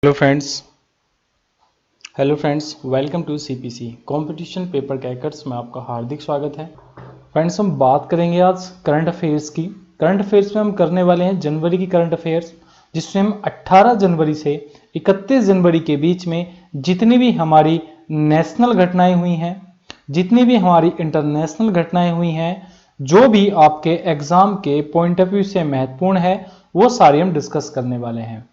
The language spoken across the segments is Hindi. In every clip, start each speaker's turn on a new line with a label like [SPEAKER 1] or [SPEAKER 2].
[SPEAKER 1] Hello friends welcome to CPC competition paper crackers में आपका हार्दिक स्वागत है। फ्रेंड्स हम बात करेंगे आज करंट अफेयर्स की। करंट अफेयर्स में हम करने वाले हैं जनवरी की करंट अफेयर्स, जिसमें हम 18 जनवरी से 31 जनवरी के बीच में जितनी भी हमारी नेशनल घटनाएं हुई हैं, जितनी भी हमारी इंटरनेशनल घटनाएं हुई हैं, जो भी आपके एग्जाम के पॉइंट ऑफ व्यू से महत्वपूर्ण है, वो सारी हम डिस्कस करने वाले हैं।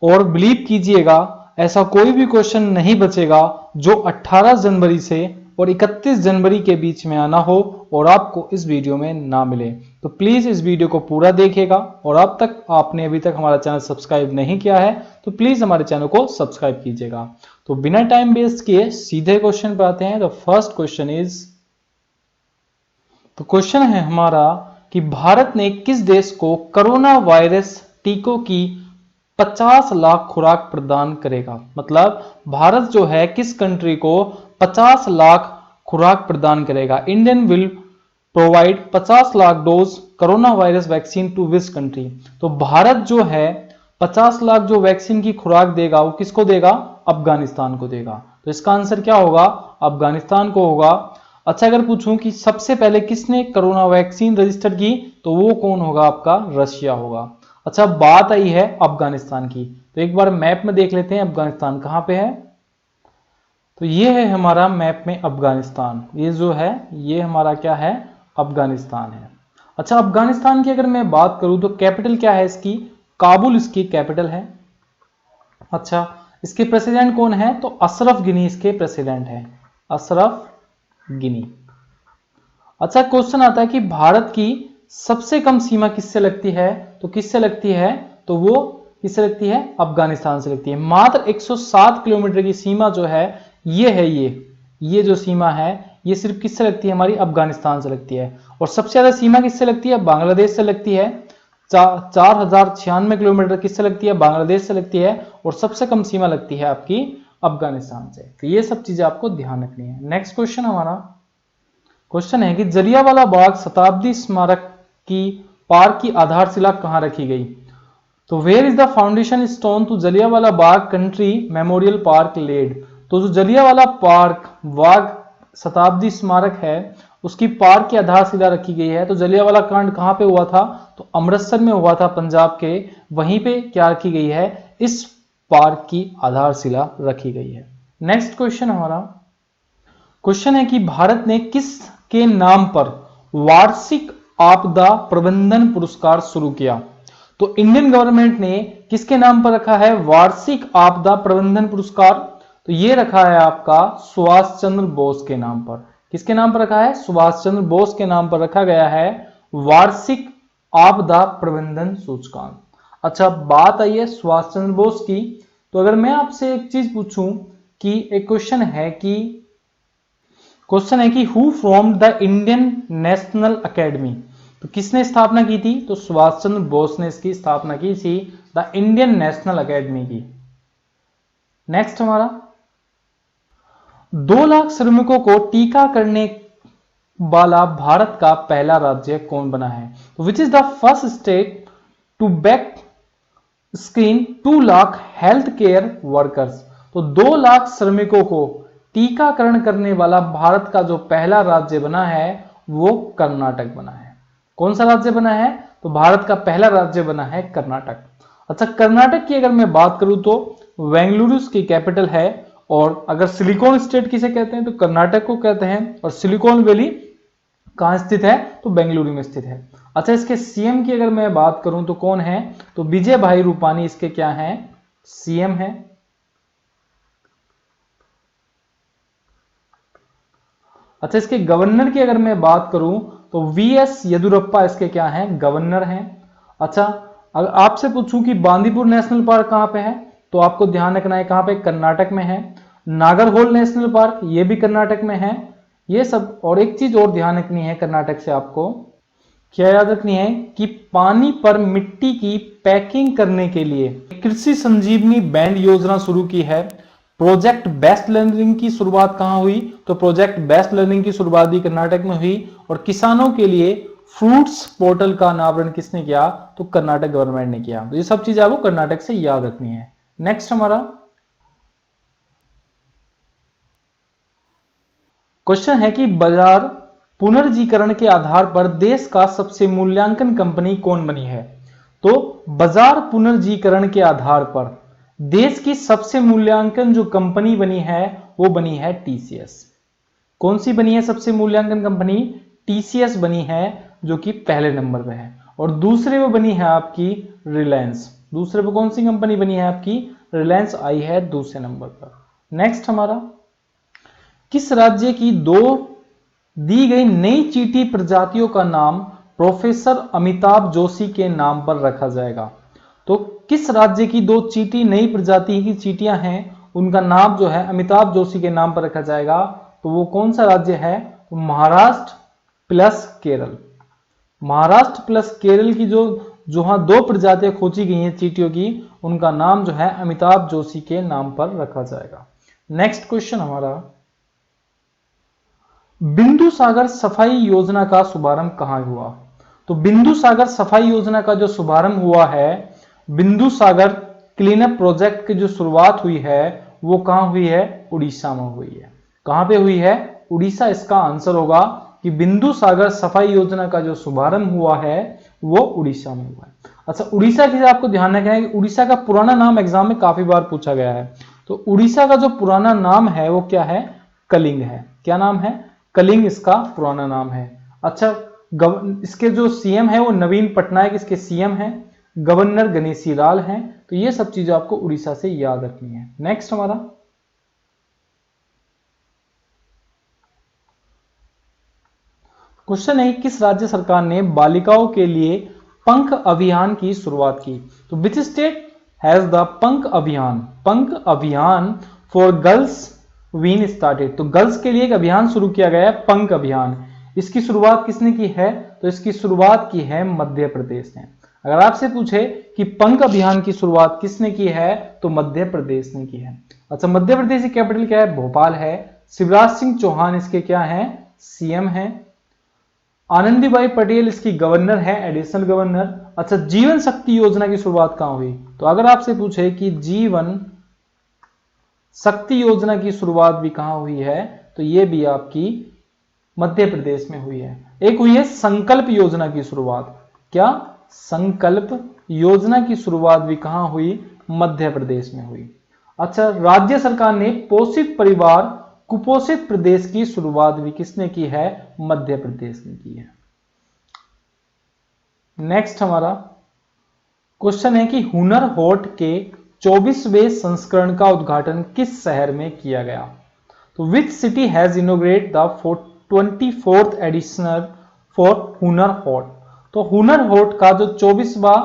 [SPEAKER 1] और बिलीव कीजिएगा, ऐसा कोई भी क्वेश्चन नहीं बचेगा जो 18 जनवरी से और 31 जनवरी के बीच में आना हो और आपको इस वीडियो में ना मिले। तो प्लीज इस वीडियो को पूरा देखिएगा, और अब तक आपने अभी तक हमारा चैनल सब्सक्राइब नहीं किया है तो प्लीज हमारे चैनल को सब्सक्राइब कीजिएगा। तो बिना टाइम वेस्ट किए सीधे क्वेश्चन पर आते हैं। तो फर्स्ट क्वेश्चन इज, तो क्वेश्चन है हमारा कि भारत ने किस देश को कोरोना वायरस टीकों की 50 लाख खुराक प्रदान करेगा। मतलब भारत जो है किस कंट्री को 50 लाख खुराक प्रदान करेगा। Indian will provide 50 lakh dose corona virus vaccine to which country. तो भारत जो है 50 लाख जो वैक्सीन की खुराक देगा वो किसको देगा, अफगानिस्तान को देगा। तो इसका आंसर क्या होगा, अफगानिस्तान को होगा। अच्छा, अगर पूछूं कि सबसे पहले किसने कोरोना वैक्सीन रजिस्टर की, तो वो कौन होगा, आपका रशिया होगा। अच्छा, बात आई है अफगानिस्तान की, तो एक बार मैप में देख लेते हैं अफगानिस्तान कहां पे है। तो ये है हमारा मैप में अफगानिस्तान, ये जो है ये हमारा क्या है, अफगानिस्तान है। अच्छा, अफगानिस्तान की अगर मैं बात करूं तो कैपिटल क्या है इसकी, काबुल इसकी कैपिटल है। अच्छा, इसके प्रेसिडेंट कौन है, तो अशरफ गनी इसके प्रेसिडेंट है, अशरफ गिनी। अच्छा, क्वेश्चन आता है कि भारत की सबसे कम सीमा किससे लगती है, तो किससे लगती है, तो वो किससे लगती है, अफगानिस्तान से लगती है। मात्र 107 किलोमीटर की सीमा जो है ये है, ये जो सीमा है ये सिर्फ किससे लगती है, हमारी अफगानिस्तान से लगती है। और सबसे ज्यादा सीमा किससे लगती है, बांग्लादेश से लगती है। 4096 किलोमीटर किससे लगती है, बांग्लादेश से लगती है। और सबसे कम सीमा लगती है आपकी अफगानिस्तान से। तो ये सब चीजें आपको ध्यान रखनी है। नेक्स्ट क्वेश्चन हमारा क्वेश्चन है कि जलियांवाला बाग शताब्दी स्मारक की पार्क की आधारशिला कहां रखी गई। तो where is the foundation stone to Jallianwala Bagh country memorial park laid. तो जो जलियांवाला बाग शताब्दी स्मारक है उसकी पार्क की आधारशिला रखी गई है। तो जलियांवाला कांड कहां पे हुआ था, तो अमृतसर में हुआ था, पंजाब के। वहीं पे क्या रखी गई है, इस पार्क की आधारशिला रखी गई है। नेक्स्ट क्वेश्चन हमारा क्वेश्चन है कि भारत ने किस के नाम पर वार्षिक आपदा प्रबंधन पुरस्कार शुरू किया। तो इंडियन गवर्नमेंट ने किसके नाम पर रखा है, वार्षिक आपदा प्रबंधन पुरस्कार। तो ये रखा है आपका सुभाष चंद्र बोस के नाम पर। किसके नाम पर रखा है, सुभाष चंद्र बोस के नाम पर रखा गया है वार्षिक आपदा प्रबंधन सूचकांक। अच्छा, बात आई है सुभाष चंद्र बोस की। तो अगर मैं आपसे एक चीज पूछूं कि एक क्वेश्चन है कि who from the Indian national academy. तो किसने स्थापना की थी, तो सुभाष चंद्र बोस ने इसकी स्थापना की थी, द इंडियन नेशनल अकेडमी की। नेक्स्ट हमारा 2 लाख श्रमिकों को टीका करने वाला भारत का पहला राज्य कौन बना है। तो which is the first state to back screen 2 lakh health care workers. तो 2 लाख श्रमिकों को टीकाकरण करने वाला भारत का जो पहला राज्य बना है वो कर्नाटक बना है। कौन सा राज्य बना है, तो भारत का पहला राज्य बना है कर्नाटक। अच्छा, कर्नाटक की अगर मैं बात करूं तो बेंगलुरु की कैपिटल है। और अगर सिलिकॉन स्टेट किसे कहते हैं, तो कर्नाटक को कहते हैं। और सिलिकॉन वैली कहां स्थित है, तो बेंगलुरु में स्थित है। अच्छा, इसके सीएम की अगर मैं बात करूं तो कौन है, तो विजय भाई रूपानी इसके क्या है, सीएम है। अच्छा, इसके गवर्नर की अगर मैं बात करूं तो वीएस येदुरप्पा इसके क्या हैं, गवर्नर हैं। अच्छा, अगर आपसे पूछूं कि बांदीपुर नेशनल पार्क कहां पे है, तो आपको ध्यान रखना है कहां पे, कर्नाटक में है। नागरहोल नेशनल पार्क ये भी कर्नाटक में है। ये सब, और एक चीज और ध्यान रखनी है कर्नाटक से आपको क्या याद रखनी है कि पानी पर मिट्टी की पैकिंग करने के लिए कृषि संजीवनी बैंड योजना शुरू की है। प्रोजेक्ट बेस्ट लर्निंग की शुरुआत कहां हुई, तो प्रोजेक्ट बेस्ट लर्निंग की शुरुआत भी कर्नाटक में हुई। और किसानों के लिए फ्रूट्स पोर्टल का अनावरण किसने किया, तो कर्नाटक गवर्नमेंट ने किया। तो ये सब चीजें आपको कर्नाटक से याद रखनी है। नेक्स्ट हमारा क्वेश्चन है कि बाजार पुनर्जीकरण के आधार पर देश का सबसे मूल्यांकन कंपनी कौन बनी है। तो बाजार पुनर्जीकरण के आधार पर देश की सबसे मूल्यांकन जो कंपनी बनी है वो बनी है टीसीएस। कौन सी बनी है सबसे मूल्यांकन कंपनी? टीसीएस बनी है, जो कि पहले नंबर पे है। और दूसरे पे बनी है आपकी रिलायंस। दूसरे पे कौन सी कंपनी बनी है आपकी? रिलायंस आई है दूसरे नंबर पर। नेक्स्ट हमारा, किस राज्य की 2 दी गई नई चींटी प्रजातियों का नाम प्रोफेसर अमिताभ जोशी के नाम पर रखा जाएगा? तो किस राज्य की 2 चींटी नई प्रजाति की चींटियां हैं उनका नाम जो है अमिताभ जोशी के नाम पर रखा जाएगा? तो वो कौन सा राज्य है? महाराष्ट्र प्लस केरल। महाराष्ट्र प्लस केरल की जो जहां 2 प्रजातियां खोजी गई हैं चींटियों की, उनका नाम जो है अमिताभ जोशी के नाम पर रखा जाएगा। नेक्स्ट क्वेश्चन हमारा, बिंदु सागर सफाई योजना का शुभारंभ कहां हुआ? तो बिंदु सागर सफाई योजना का जो शुभारंभ हुआ है, बिंदु सागर क्लीन अप प्रोजेक्ट की जो शुरुआत हुई है वो कहां हुई है? उड़ीसा में हुई है। कहां पे हुई है? उड़ीसा इसका आंसर होगा कि बिंदु सागर सफाई योजना का जो शुभारंभ हुआ है वो उड़ीसा में हुआ है। अच्छा, उड़ीसा की आपको ध्यान रखना है कि उड़ीसा का पुराना नाम एग्जाम में काफी बार पूछा गया है। तो उड़ीसा का जो पुराना नाम है वो क्या है? कलिंग है। क्या नाम है? कलिंग इसका पुराना नाम है। अच्छा, इसके जो सीएम है वो नवीन पटनायक इसके सीएम हैं, गवर्नर गणेशी लाल हैं। तो ये सब चीजें आपको उड़ीसा से याद रखनी है। नेक्स्ट हमारा, क्वेश्चन है किस राज्य सरकार ने बालिकाओं के लिए पंख अभियान की शुरुआत की? तो विच स्टेट हैज द पंख अभियान? पंख अभियान फॉर गर्ल्स बीन स्टार्टेड। तो गर्ल्स के लिए एक अभियान शुरू किया गया है, पंख अभियान। इसकी शुरुआत किसने की है? तो इसकी शुरुआत की है मध्य प्रदेश ने। अगर आपसे पूछे कि पंख अभियान की शुरुआत किसने की है, तो मध्य प्रदेश ने की है। अच्छा, मध्य प्रदेश की कैपिटल क्या है? भोपाल है। शिवराज सिंह चौहान इसके क्या है? सीएम है। आनंदीबाई पटेल इसकी गवर्नर है, एडिशनल गवर्नर। अच्छा, जीवन शक्ति योजना की शुरुआत कहां हुई? तो अगर आपसे पूछे कि जीवन शक्ति योजना की शुरुआत भी कहां हुई है, तो यह भी आपकी मध्य प्रदेश में हुई है। एक हुई है संकल्प योजना की शुरुआत। क्या? संकल्प योजना की शुरुआत भी कहां हुई? मध्य प्रदेश में हुई। अच्छा, राज्य सरकार ने पोषित परिवार कुपोषित प्रदेश की शुरुआत भी किसने की है? मध्य प्रदेश ने की है। नेक्स्ट हमारा क्वेश्चन है कि हुनर हाट के 24वें संस्करण का उद्घाटन किस शहर में किया गया? तो which city has inaugurate the 24th edition for Hunar Haat? तो हुनर हाट का जो 24वां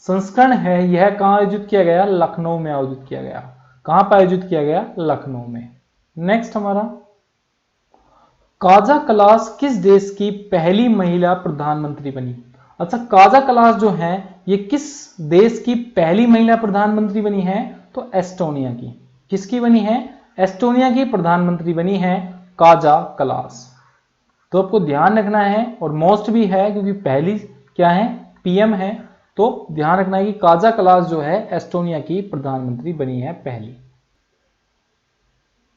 [SPEAKER 1] संस्करण है यह कहां आयोजित किया गया? लखनऊ में आयोजित किया गया। कहां पर आयोजित किया गया? लखनऊ में। नेक्स्ट हमारा, काजा कलास किस देश की पहली महिला प्रधानमंत्री बनी? अच्छा, काजा कलास जो है ये किस देश की पहली महिला प्रधानमंत्री बनी है? तो एस्टोनिया की। किसकी बनी है? एस्टोनिया की प्रधानमंत्री बनी है काजा कलास। तो आपको ध्यान रखना है, और मोस्ट भी है क्योंकि पहली क्या है? पीएम है। तो ध्यान रखना है कि काजा कलास जो है एस्टोनिया की प्रधानमंत्री बनी है पहली।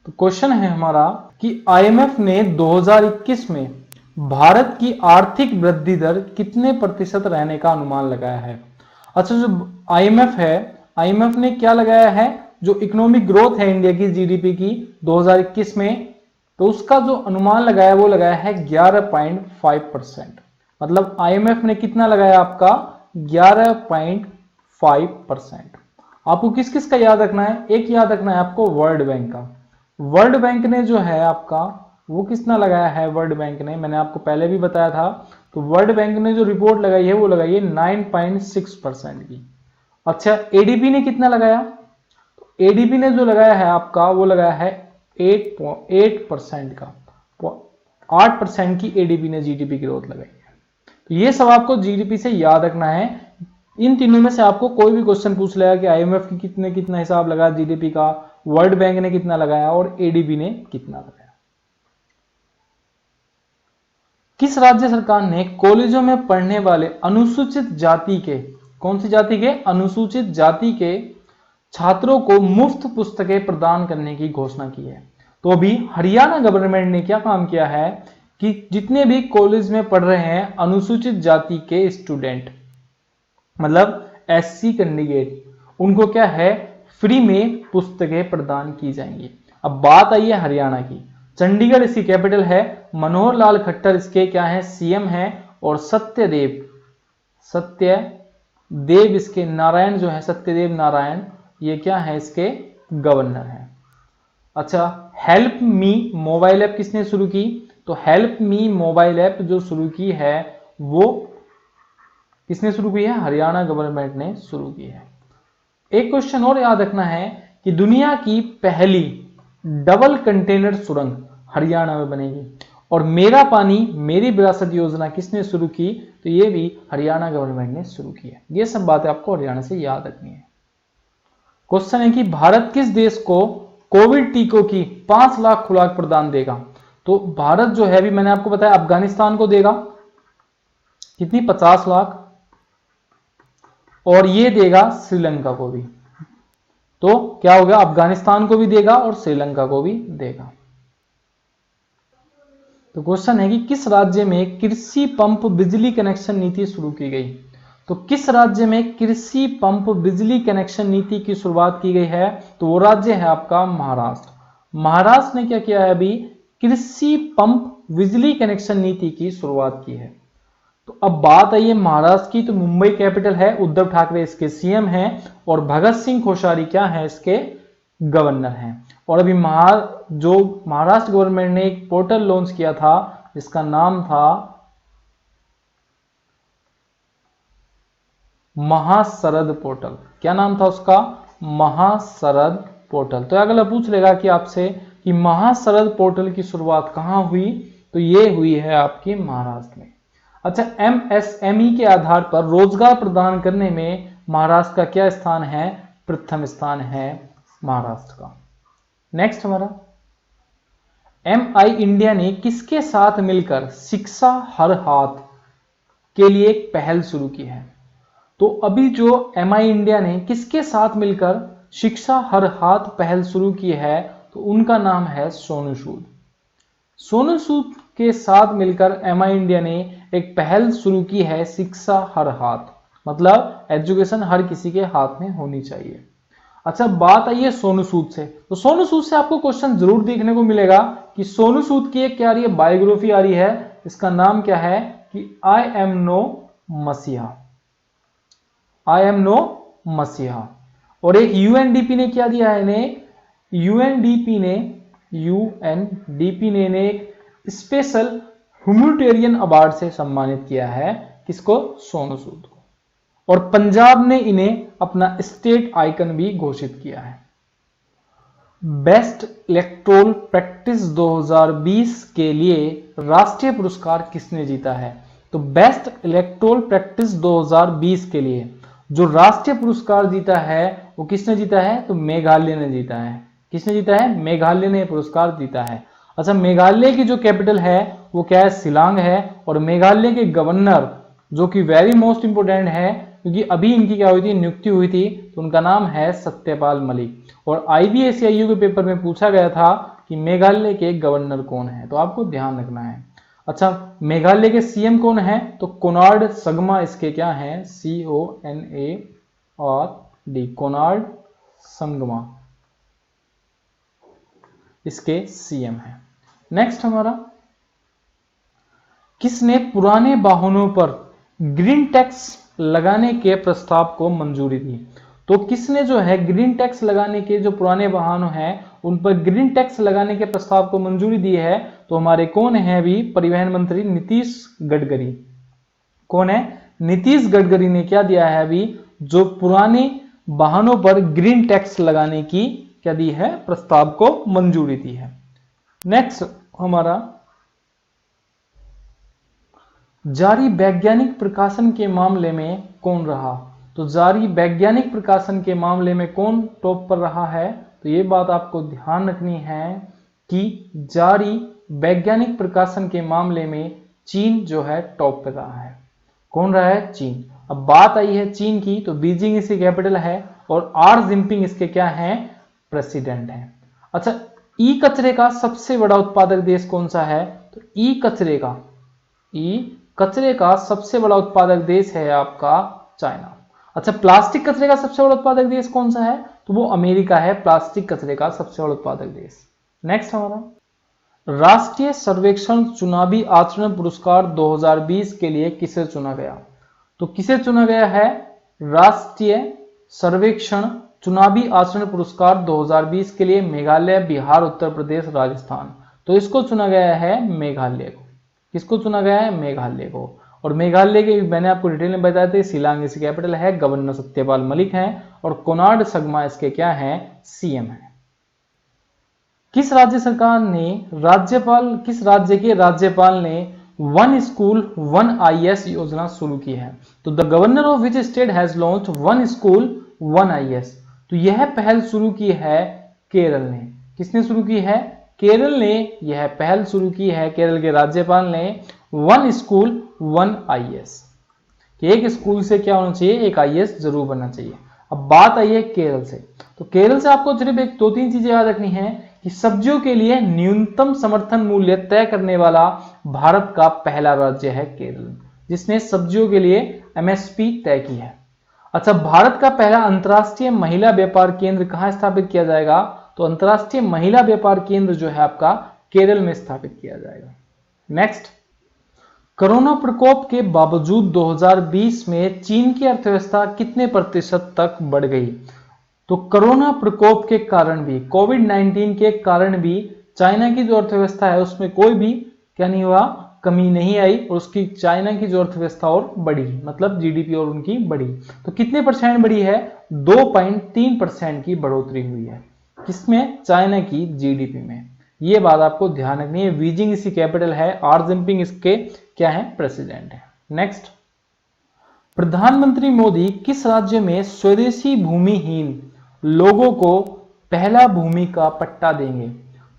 [SPEAKER 1] तो क्वेश्चन है हमारा कि आईएमएफ ने 2021 में भारत की आर्थिक वृद्धि दर कितने प्रतिशत रहने का अनुमान लगाया है? अच्छा, जो आईएमएफ है, आईएमएफ ने क्या लगाया है? जो इकोनॉमिक ग्रोथ है इंडिया की जीडीपी की 2021 में, तो उसका जो अनुमान लगाया वो लगाया है 11.5%। मतलब आईएमएफ ने कितना लगाया आपका? 11.5%। आपको किस किस का याद रखना है? एक याद रखना है आपको वर्ल्ड बैंक का। वर्ल्ड बैंक ने जो है आपका वो कितना लगाया है? वर्ल्ड बैंक ने, मैंने आपको पहले भी बताया था, तो वर्ल्ड बैंक ने जो रिपोर्ट लगाई है वो लगाई है 9.6% की। अच्छा, एडीबी ने कितना लगाया? तो एडीबी ने जो लगाया है आपका वो लगाया है 8% का। 8% की एडीबी ने जीडीपी ग्रोथ लगाई है। तो ये सब आपको जीडीपी से याद रखना है। इन तीनों में से आपको कोई भी क्वेश्चन पूछ लेगा कि आईएमएफ की कितना हिसाब लगा जीडीपी का, वर्ल्ड बैंक ने कितना लगाया और एडीबी ने कितना लगाया। किस राज्य सरकार ने कॉलेजों में पढ़ने वाले अनुसूचित जाति के, कौन सी जाति के? अनुसूचित जाति के छात्रों को मुफ्त पुस्तकें प्रदान करने की घोषणा की है। तो अभी हरियाणा गवर्नमेंट ने क्या काम किया है कि जितने भी कॉलेज में पढ़ रहे हैं अनुसूचित जाति के स्टूडेंट, मतलब एससी कैंडिडेट, उनको क्या है फ्री में पुस्तकें प्रदान की जाएंगी। अब बात आई है हरियाणा की। चंडीगढ़ इसकी कैपिटल है, मनोहर लाल खट्टर इसके क्या है सीएम है, और सत्यदेव इसके नारायण जो है सत्यदेव नारायण, ये क्या है इसके गवर्नर है। अच्छा, हेल्प मी मोबाइल ऐप किसने शुरू की? तो हेल्प मी मोबाइल ऐप जो शुरू की है वो किसने शुरू की है? हरियाणा गवर्नमेंट ने शुरू की है। एक क्वेश्चन और याद रखना है कि दुनिया की पहली डबल कंटेनर सुरंग हरियाणा में बनेगी, और मेरा पानी मेरी विरासत योजना किसने शुरू की? तो ये भी हरियाणा गवर्नमेंट ने शुरू की है। ये सब बातें आपको हरियाणा से याद रखनी है। क्वेश्चन है कि भारत किस देश को कोविड टीकों की 5 लाख खुराक प्रदान देगा? तो भारत जो है अभी मैंने आपको बताया अफगानिस्तान को देगा कितनी 50 लाख, और ये देगा श्रीलंका को भी। तो क्या हो गया, अफगानिस्तान को भी देगा और श्रीलंका को भी देगा। तो क्वेश्चन है कि किस राज्य में कृषि पंप बिजली कनेक्शन नीति शुरू की गई? तो किस राज्य में कृषि पंप बिजली कनेक्शन नीति की शुरुआत की गई है? तो वो राज्य है आपका महाराष्ट्र। महाराष्ट्र ने क्या किया है अभी? कृषि पंप बिजली कनेक्शन नीति की शुरुआत की है। तो अब बात आई है महाराष्ट्र की, तो मुंबई कैपिटल है, उद्धव ठाकरे इसके सीएम हैं, और भगत सिंह कोश्यारी क्या है इसके गवर्नर हैं। और अभी जो महाराष्ट्र गवर्नमेंट ने एक पोर्टल लॉन्च किया था जिसका नाम था महाशरद पोर्टल। क्या नाम था उसका? महाशरद पोर्टल। तो अगला पूछ लेगा कि आपसे कि महाशरद पोर्टल की शुरुआत कहां हुई? तो ये हुई है आपकी महाराष्ट्र में। अच्छा, एमएसएमई के आधार पर रोजगार प्रदान करने में महाराष्ट्र का क्या स्थान है? प्रथम स्थान है महाराष्ट्र का। नेक्स्ट हमारा एमआई इंडिया ने किसके साथ मिलकर शिक्षा हर हाथ के लिए एक पहल शुरू की है? तो अभी जो एमआई इंडिया ने किसके साथ मिलकर शिक्षा हर हाथ पहल शुरू की है? तो उनका नाम है सोनू सूद। सोनू सूद के साथ मिलकर एमआई इंडिया ने एक पहल शुरू की है शिक्षा हर हाथ, मतलब एजुकेशन हर किसी के हाथ में होनी चाहिए। अच्छा, बात आई है सोनू सूद से। तो सोनू सूद से आपको क्वेश्चन जरूर देखने को मिलेगा कि सोनू सूद की एक क्या आ रही है? बायोग्राफी आ रही है। इसका नाम क्या है कि आई एम नो मसीहा। और एक यूएनडीपी ने क्या दिया है इन्हें? यूएनडीपी ने एक स्पेशल ह्यूमैनिटेरियन अवार्ड से सम्मानित किया है। किसको? सोनू सूद को। और पंजाब ने इन्हें अपना स्टेट आइकन भी घोषित किया है। बेस्ट इलेक्टोरल प्रैक्टिस 2020 के लिए राष्ट्रीय पुरस्कार किसने जीता है? तो बेस्ट इलेक्टोरल प्रैक्टिस 2020 के लिए जो राष्ट्रीय पुरस्कार जीता है वो किसने जीता है? तो मेघालय ने जीता है। किसने जीता है? मेघालय ने पुरस्कार जीता है। अच्छा, मेघालय की जो कैपिटल है वो क्या है? शिलांग है। और मेघालय के गवर्नर जो कि वेरी मोस्ट इंपोर्टेंट है क्योंकि अभी इनकी क्या हुई थी? नियुक्ति हुई थी, तो उनका नाम है सत्यपाल मलिक। और IBSCIU के पेपर में पूछा गया था कि मेघालय के गवर्नर कौन है, तो आपको ध्यान रखना है। अच्छा, मेघालय के सीएम कौन है? तो कोनार्ड संगमा इसके क्या है? CONARD, कोनार्ड संगमा इसके सीएम है। नेक्स्ट हमारा, किसने पुराने वाहनों पर ग्रीन टैक्स लगाने के प्रस्ताव को मंजूरी दी? तो किसने जो है ग्रीन टैक्स लगाने के, जो पुराने वाहन हैं उन पर ग्रीन टैक्स लगाने के प्रस्ताव को मंजूरी दी है? तो हमारे कौन है अभी? परिवहन मंत्री नीतीश गडकरी। कौन है? नीतीश गडकरी ने क्या दिया है अभी? जो पुराने वाहनों पर ग्रीन टैक्स लगाने की क्या दी है? प्रस्ताव को मंजूरी दी है। नेक्स्ट हमारा, जारी वैज्ञानिक प्रकाशन के मामले में कौन रहा? तो जारी वैज्ञानिक प्रकाशन के मामले में कौन टॉप पर रहा है? तो ये बात आपको ध्यान रखनी है कि जारी वैज्ञानिक प्रकाशन के मामले में चीन जो है टॉप पर रहा है। कौन रहा है? चीन। अब बात आई है चीन की, तो बीजिंग इसकी कैपिटल है, और आर जिनपिंग इसके क्या हैं, प्रेसिडेंट हैं। अच्छा, ई कचरे का सबसे बड़ा उत्पादक देश कौन सा है, तो ई कचरे का सबसे बड़ा उत्पादक देश है आपका चाइना। अच्छा, प्लास्टिक कचरे का सबसे बड़ा उत्पादक देश कौन सा है, तो वो अमेरिका है, प्लास्टिक कचरे का सबसे बड़ा उत्पादक देश। नेक्स्ट हमारा राष्ट्रीय सर्वेक्षण चुनावी आचरण पुरस्कार 2020 के लिए किसे चुना गया, तो किसे चुना गया है, राष्ट्रीय सर्वेक्षण चुनावी आचरण पुरस्कार 2020 के लिए मेघालय, बिहार, उत्तर प्रदेश, राजस्थान। तो इसको चुना गया है मेघालय को। किसको चुना गया है, मेघालय को। और मेघालय के मैंने आपको डिटेल में बताया था, शिलांग इसकी कैपिटल है, गवर्नर सत्यपाल मलिक हैं और कोनार्ड संगमा इसके क्या हैं, सीएम हैं। किस राज्य के राज्यपाल ने वन स्कूल वन आईएएस योजना शुरू की है, तो the governor of which state has launched one school one IAS, तो यह पहल शुरू की है केरल ने। किसने शुरू की है, केरल ने यह पहल शुरू की है, केरल के राज्यपाल ने वन स्कूल वन आईएएस, एक स्कूल से क्या होना चाहिए, एक आईएएस जरूर बनना चाहिए। अब बात आई है केरल से, तो केरल से आपको सिर्फ एक दो तीन चीजें याद रखनी है कि सब्जियों के लिए न्यूनतम समर्थन मूल्य तय करने वाला भारत का पहला राज्य है केरल, जिसने सब्जियों के लिए एमएसपी तय की है। अच्छा, भारत का पहला अंतर्राष्ट्रीय महिला व्यापार केंद्र कहां स्थापित किया जाएगा, तो अंतर्राष्ट्रीय महिला व्यापार केंद्र जो है आपका केरल में स्थापित किया जाएगा। नेक्स्ट, कोरोना प्रकोप के बावजूद 2020 में चीन की अर्थव्यवस्था कितने प्रतिशत तक बढ़ गई, तो कोरोना प्रकोप के कारण भी, कोविड-19 के कारण भी चाइना की जो अर्थव्यवस्था है उसमें कोई भी क्या नहीं हुआ, कमी नहीं आई, और उसकी चाइना की जो अर्थव्यवस्था और बढ़ी, मतलब जीडीपी और उनकी बढ़ी। तो कितने परसेंट बढ़ी है, 2.3% की बढ़ोतरी हुई है, किसमें, चाइना की जीडीपी में। ये बात आपको ध्यान रखनी है। बीजिंग इसकी कैपिटल है, आर जिनपिंग इसके क्या है, प्रेसिडेंट है। नेक्स्ट, प्रधानमंत्री मोदी किस राज्य में स्वदेशी भूमिहीन लोगों को पहला भूमि का पट्टा देंगे,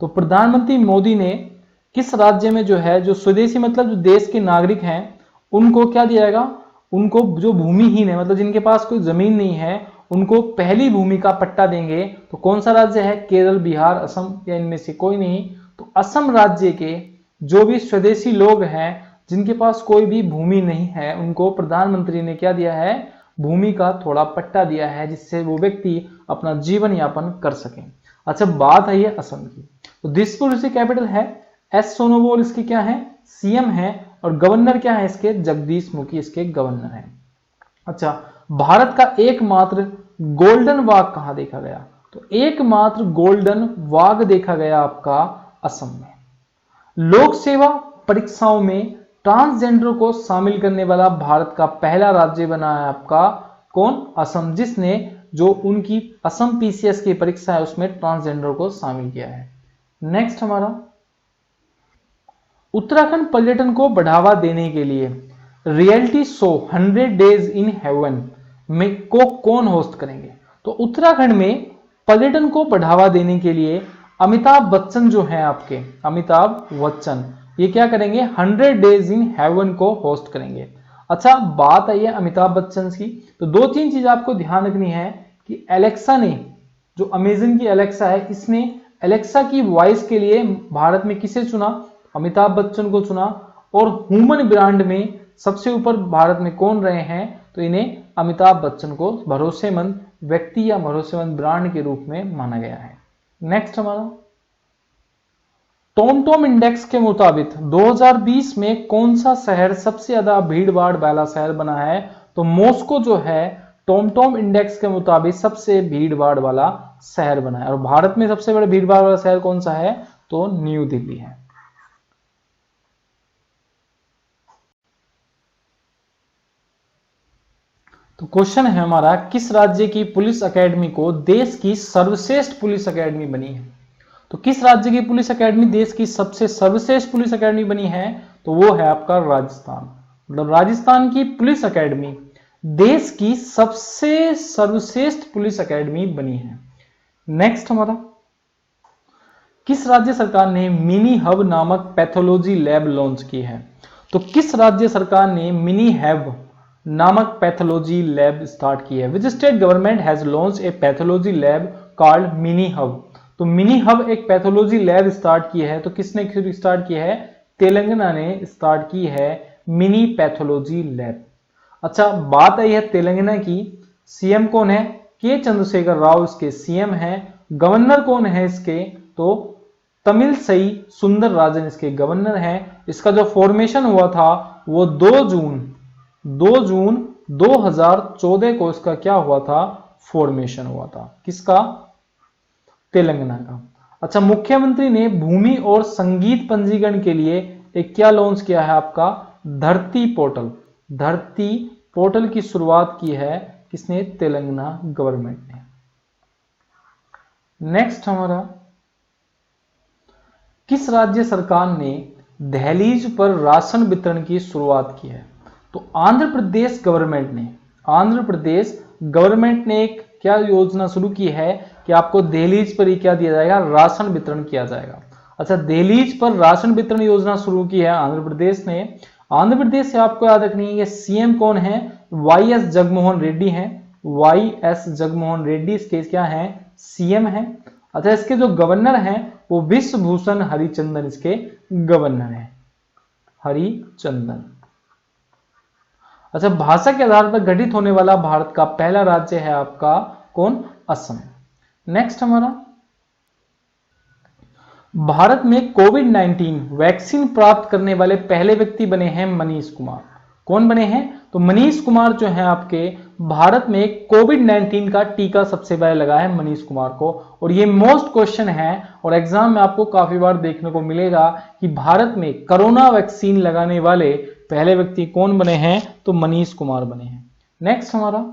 [SPEAKER 1] तो प्रधानमंत्री मोदी ने किस राज्य में जो है, जो स्वदेशी मतलब जो देश के नागरिक हैं उनको क्या दिया जाएगा, उनको जो भूमिहीन है मतलब जिनके पास कोई जमीन नहीं है उनको पहली भूमि का पट्टा देंगे। तो कौन सा राज्य है, केरल, बिहार, असम या इनमें से कोई नहीं, तो असम राज्य के जो भी स्वदेशी लोग हैं जिनके पास कोई भी भूमि नहीं है उनको प्रधानमंत्री ने क्या दिया है, भूमि का थोड़ा पट्टा दिया है, जिससे वो व्यक्ति अपना जीवन यापन कर सके। अच्छा, बात है ये असम की, तो दिसपुर इसकी कैपिटल है, एस सोनोवाल इसके क्या है, सीएम है, और गवर्नर क्या है इसके, जगदीश मुखी इसके गवर्नर हैं। अच्छा, भारत का एकमात्र गोल्डन वाघ कहां देखा गया, तो एकमात्र गोल्डन वाघ देखा गया आपका असम में। लोक सेवा परीक्षाओं में ट्रांसजेंडर को शामिल करने वाला भारत का पहला राज्य बना है आपका कौन, असम, जिसने जो उनकी असम पीसीएस की परीक्षा है उसमें ट्रांसजेंडर को शामिल किया है। नेक्स्ट हमारा, उत्तराखंड पर्यटन को बढ़ावा देने के लिए reality show 100 days in heaven में को कौन होस्ट करेंगे, तो उत्तराखंड में पर्यटन को बढ़ावा देने के लिए अमिताभ बच्चन जो हैं आपके, अमिताभ बच्चन, ये क्या करेंगे, 100 डेज इन हेवन को होस्ट करेंगे। अच्छा, बात आई है अमिताभ बच्चन की, तो दो तीन चीज आपको ध्यान रखनी है कि एलेक्सा ने, जो अमेजन की एलेक्सा है, इसने एलेक्सा की वॉइस के लिए भारत में किसे चुना, अमिताभ बच्चन को चुना। और ह्यूमन ब्रांड में सबसे ऊपर भारत में कौन रहे हैं, तो इन्हें अमिताभ बच्चन को भरोसेमंद व्यक्ति या भरोसेमंद ब्रांड के रूप में माना गया है। नेक्स्ट हमारा, टॉमटॉम इंडेक्स के मुताबिक 2020 में कौन सा शहर सबसे ज्यादा भीड़ भाड़ वाला शहर बना है, तो मॉस्को जो है टॉमटॉम इंडेक्स के मुताबिक सबसे भीड़ भाड़ वाला शहर बना है। और भारत में सबसे बड़ा भीड़ भाड़ वाला शहर कौन सा है, तो न्यू दिल्ली है। तो क्वेश्चन है हमारा, किस राज्य की पुलिस एकेडमी को देश की सर्वश्रेष्ठ पुलिस एकेडमी बनी है, तो किस राज्य की पुलिस एकेडमी देश की सबसे सर्वश्रेष्ठ पुलिस एकेडमी बनी है, तो वो है आपका राजस्थान। मतलब राजस्थान की पुलिस एकेडमी देश की सबसे सर्वश्रेष्ठ पुलिस एकेडमी बनी है। नेक्स्ट हमारा, किस राज्य सरकार ने मिनी हब नामक पैथोलॉजी लैब लॉन्च की है, तो किस राज्य सरकार ने मिनी हब नामक पैथोलॉजी लैब स्टार्ट की है? विच state government has launch a pathology lab called mini hub? तो मिनी हब एक पैथोलॉजी लैब स्टार्ट की है, तो किसने स्टार्ट की है? तेलंगाना ने स्टार्ट की है मिनी पैथोलॉजी लैब। अच्छा, बात आई है तेलंगाना की, सीएम कौन है? के चंद्रशेखर राव इसके सीएम हैं। गवर्नर कौन है इसके? तो तमिलसई सुंदर राजन इसके गवर्नर हैं। इसका जो फॉर्मेशन हुआ था वो 2 जून 2014 को इसका क्या हुआ था? फॉर्मेशन हुआ था। किसका? तेलंगाना का। अच्छा, मुख्यमंत्री ने भूमि और संगीत पंजीकरण के लिए एक क्या लॉन्च किया है आपका? धरती पोर्टल। धरती पोर्टल की शुरुआत की है किसने? तेलंगाना गवर्नमेंट ने। नेक्स्ट हमारा, किस राज्य सरकार ने दहलीज पर राशन वितरण की शुरुआत की है? तो आंध्र प्रदेश गवर्नमेंट ने एक क्या योजना शुरू की है कि आपको दहलीज पर ही क्या दिया जाएगा? राशन वितरण किया जाएगा। अच्छा, दहलीज पर राशन वितरण योजना शुरू की है आंध्र प्रदेश ने। आंध्र प्रदेश से आपको याद रखनी है, सीएम कौन है? वाईएस जगनमोहन रेड्डी हैं। वाईएस जगनमोहन रेड्डी इसके क्या हैं? सीएम हैं। अच्छा, इसके जो गवर्नर हैं वो विश्वभूषण हरिचंदन इसके गवर्नर हैं, हरिचंदन। अच्छा, भाषा के आधार पर गठित होने वाला भारत का पहला राज्य है आपका कौन? असम। नेक्स्ट हमारा, भारत में कोविड-19 वैक्सीन प्राप्त करने वाले पहले व्यक्ति बने हैं मनीष कुमार। कौन बने हैं? तो मनीष कुमार जो है आपके भारत में कोविड-19 का टीका सबसे पहले लगा है मनीष कुमार को। और ये मोस्ट क्वेश्चन है और एग्जाम में आपको काफी बार देखने को मिलेगा कि भारत में कोरोना वैक्सीन लगाने वाले पहले व्यक्ति कौन बने हैं? तो मनीष कुमार बने हैं। नेक्स्ट हमारा,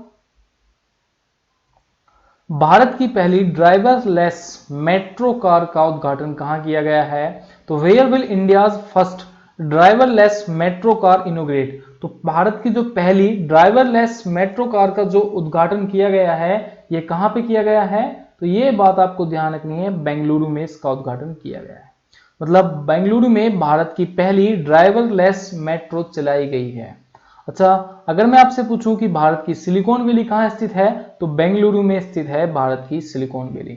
[SPEAKER 1] भारत की पहली ड्राइवरलेस मेट्रो कार का उद्घाटन कहां किया गया है? तो where will India's first driverless metro car inaugurate? तो भारत की जो पहली ड्राइवरलेस मेट्रो कार का जो उद्घाटन किया गया है ये कहां पे किया गया है? तो ये बात आपको ध्यान रखनी है, बेंगलुरु में इसका उद्घाटन किया गया है। मतलब बेंगलुरु में भारत की पहली ड्राइवरलेस मेट्रो चलाई गई है। अच्छा, अगर मैं आपसे पूछूं कि भारत की सिलिकॉन वैली कहां स्थित है? तो बेंगलुरु में स्थित है भारत की सिलिकॉन वैली।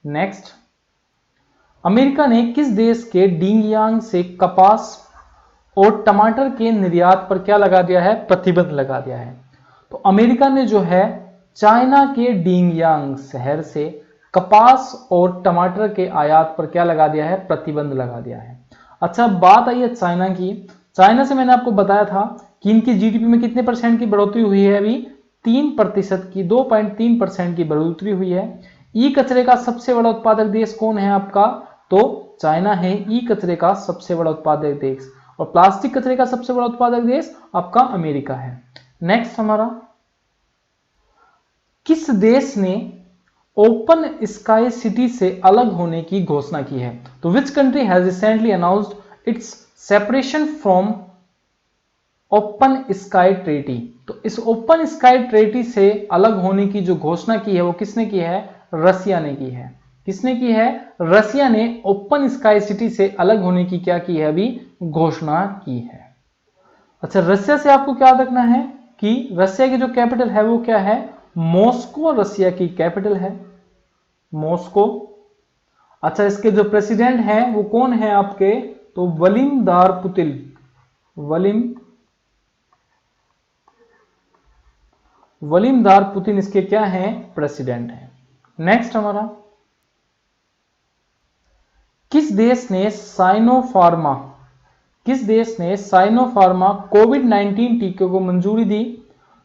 [SPEAKER 1] नेक्स्ट, अमेरिका ने किस देश के डिंगयांग से कपास और टमाटर के निर्यात पर क्या लगा दिया है? प्रतिबंध लगा दिया है। तो अमेरिका ने जो है चाइना के डिंगयांग शहर से कपास और टमाटर के आयात पर क्या लगा दिया है? प्रतिबंध लगा दिया है। अच्छा, बात आई है चाइना की। चाइना से मैंने आपको बताया था कि इनकी जीडीपी में कितने परसेंट की बढ़ोतरी हुई है? अभी 3% की, 2.3% की बढ़ोतरी हुई है। ई कचरे का सबसे बड़ा उत्पादक देश कौन है आपका? तो चाइना है ई कचरे का सबसे बड़ा उत्पादक देश। और प्लास्टिक कचरे का सबसे बड़ा उत्पादक देश आपका अमेरिका है। नेक्स्ट हमारा, किस देश ने ओपन स्काई सिटी से अलग होने की घोषणा की है? तो which country has recently announced it's separation from open sky treaty? तो इस ओपन स्काई ट्रेटी से अलग होने की जो घोषणा की है वो किसने की है? रसिया ने की है। किसने की है? रसिया ने ओपन स्काई सिटी से अलग होने की क्या की है? अभी घोषणा की है। अच्छा, रसिया से आपको क्या रखना है कि रसिया की जो कैपिटल है वो क्या है? मॉस्को रसिया की कैपिटल है, मॉस्को। अच्छा, इसके जो प्रेसिडेंट हैं वो कौन है आपके? तो व्लादिमीर पुतिन। व्लादिमीर पुतिन इसके क्या हैं? प्रेसिडेंट हैं। नेक्स्ट हमारा, किस देश ने साइनोफार्मा कोविड-19 टीके को मंजूरी दी?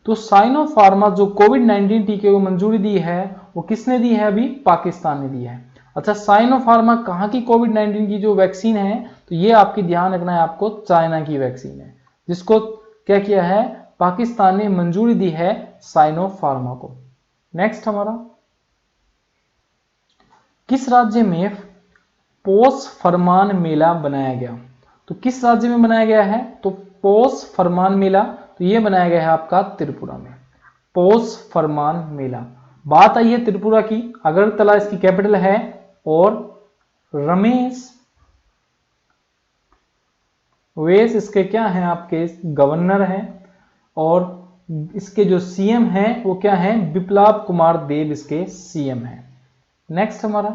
[SPEAKER 1] तो साइनोफार्मा जो कोविड-19 टीके को मंजूरी दी है वो किसने दी है? अभी पाकिस्तान ने दी है। अच्छा, साइनोफार्मा कहां की कोविड-19 की जो वैक्सीन है? तो ये आपकी ध्यान रखना है आपको, चाइना की वैक्सीन है, जिसको क्या किया है? पाकिस्तान ने मंजूरी दी है साइनोफार्मा को। नेक्स्ट हमारा, किस राज्य में पौष फरमान मेला बनाया गया? तो किस राज्य में बनाया गया है? तो पौष फरमान मेला तो ये बनाया गया है आपका त्रिपुरा में, पौष फरमान मेला। बात आई है त्रिपुरा की, अगरतला इसकी कैपिटल है और रमेश वेस इसके क्या हैं? आपके गवर्नर हैं। और इसके जो सीएम हैं वो क्या हैं, बिप्लब कुमार देब इसके सीएम हैं। नेक्स्ट हमारा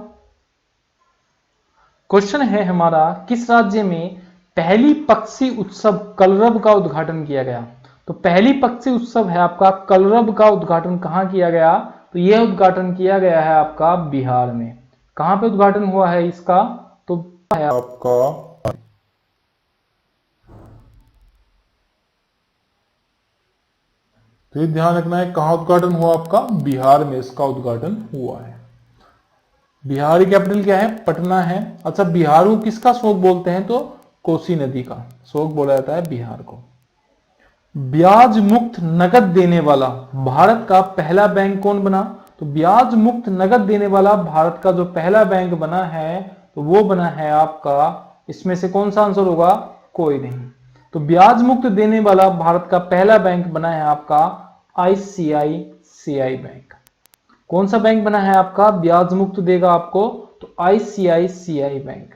[SPEAKER 1] क्वेश्चन है हमारा, किस राज्य में पहली पक्षी उत्सव कलरव का उद्घाटन किया गया? तो पहली पक्षी उत्सव है आपका कलरव का उद्घाटन कहां किया गया? तो यह उद्घाटन किया गया है आपका बिहार में। कहां पे उद्घाटन हुआ है इसका? तो है आपका तो ध्यान रखना है कहां उद्घाटन हुआ आपका, बिहार में इसका उद्घाटन हुआ है। बिहार की कैपिटल क्या है? पटना है। अच्छा, बिहार को किसका शोक बोलते हैं? तो कोसी नदी का शोक बोला जाता है बिहार को। ब्याज मुक्त नकद देने वाला भारत का पहला बैंक कौन बना? तो ब्याज मुक्त नकद देने वाला भारत का जो पहला बैंक बना है तो वो बना है आपका, इसमें से कौन सा आंसर होगा? कोई नहीं। तो ब्याज मुक्त देने वाला भारत का पहला बैंक बना है आपका आईसीआईसीआई बैंक। कौन सा बैंक बना है आपका ब्याज मुक्त देगा आपको? तो आईसीआईसीआई बैंक।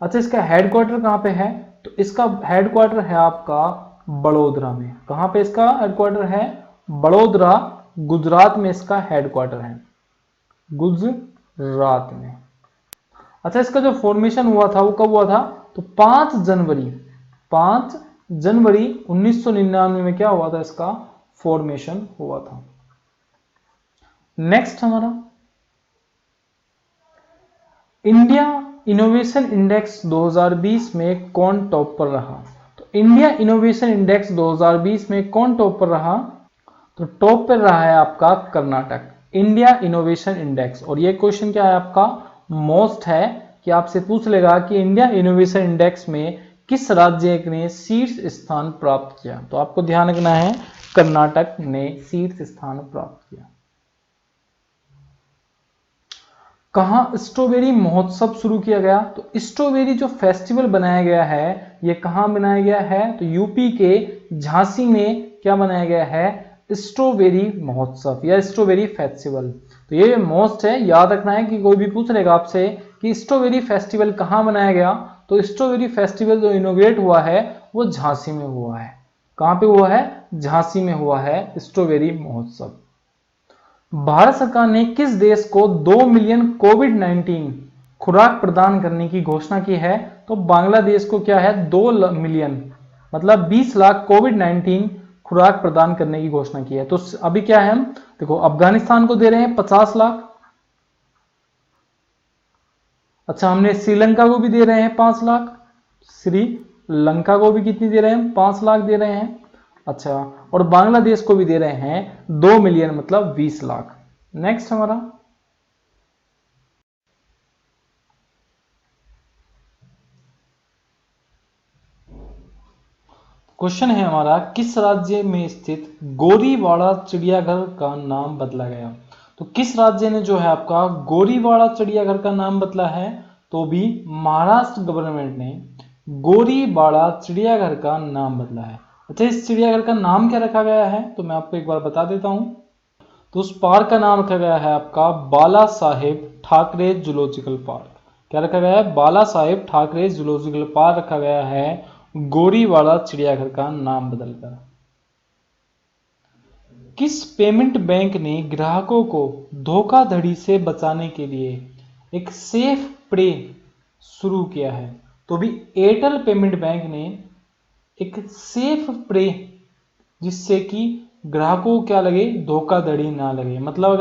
[SPEAKER 1] अच्छा, इसका हेडक्वार्टर कहां पे है? तो इसका हेडक्वार्टर है आपका बड़ोदरा में। कहां पे इसका हेडक्वार्टर है? बड़ोदरा, गुजरात में इसका हेडक्वार्टर है, गुजरात में। अच्छा, इसका जो फॉर्मेशन हुआ था वो कब हुआ था? तो 5 जनवरी 1999 में क्या हुआ था? इसका फॉर्मेशन हुआ था। नेक्स्ट हमारा, इंडिया इनोवेशन इंडेक्स 2020 में कौन टॉप पर रहा? तो इंडिया इनोवेशन इंडेक्स 2020 में कौन टॉप पर रहा? तो टॉप पर रहा है आपका कर्नाटक, इंडिया इनोवेशन इंडेक्स। और ये क्वेश्चन क्या है आपका? मोस्ट है कि आपसे पूछ लेगा कि इंडिया इनोवेशन इंडेक्स में किस राज्य ने शीर्ष स्थान प्राप्त किया? तो आपको ध्यान रखना है कर्नाटक ने शीर्ष स्थान प्राप्त किया। कहां स्ट्रॉबेरी महोत्सव शुरू किया गया? तो स्ट्रॉबेरी जो फेस्टिवल बनाया गया है ये कहां बनाया गया है? तो यूपी के झांसी में क्या बनाया गया है? स्ट्रॉबेरी महोत्सव या स्ट्रॉबेरी फेस्टिवल। तो ये मोस्ट है, याद रखना है कि कोई भी पूछ लेगा आपसे कि स्ट्रॉबेरी फेस्टिवल कहां बनाया गया? तो स्ट्रॉबेरी फेस्टिवल जो इनोग्रेट हुआ है वो झांसी में हुआ है। कहां पे हुआ है? झांसी में हुआ है स्ट्रॉबेरी महोत्सव। भारत सरकार ने किस देश को 2 मिलियन कोविड-19 खुराक प्रदान करने की घोषणा की है? तो बांग्लादेश को क्या है? 2 मिलियन मतलब 20 लाख कोविड-19 खुराक प्रदान करने की घोषणा की है। तो अभी क्या है, हम देखो अफगानिस्तान को दे रहे हैं 50 लाख। अच्छा, हमने श्रीलंका को भी दे रहे हैं 5 लाख, श्रीलंका को भी कितनी दे रहे हैं? 5 लाख दे रहे हैं। अच्छा, और बांग्लादेश को भी दे रहे हैं 2 मिलियन मतलब 20 लाख। नेक्स्ट हमारा क्वेश्चन है हमारा, किस राज्य में स्थित गोरीवाड़ा चिड़ियाघर का नाम बदला गया? तो किस राज्य ने जो है आपका गोरीवाड़ा चिड़ियाघर का नाम बदला है? तो भी महाराष्ट्र गवर्नमेंट ने गोरीवाड़ा चिड़ियाघर का नाम बदला है। अच्छा, इस चिड़ियाघर का नाम क्या रखा गया है? तो मैं आपको एक बार बता देता हूं। तो उस पार्क का नाम रखा गया है आपका बाला साहेब ठाकरे जूलॉजिकल पार्क। क्या रखा गया है? बाला साहेब ठाकरे जूलॉजिकल पार्क रखा गया है, गोरीवाड़ा चिड़ियाघर का नाम बदलकर। किस पेमेंट बैंक ने ग्राहकों को धोखाधड़ी से बचाने के लिए एक सेफ प्रे शुरू किया है? तो भी एयरटेल पेमेंट बैंक ने एक सेफ प्रे, जिससे कि ग्राहकों को क्या लगे? धोखाधड़ी ना लगे। मतलब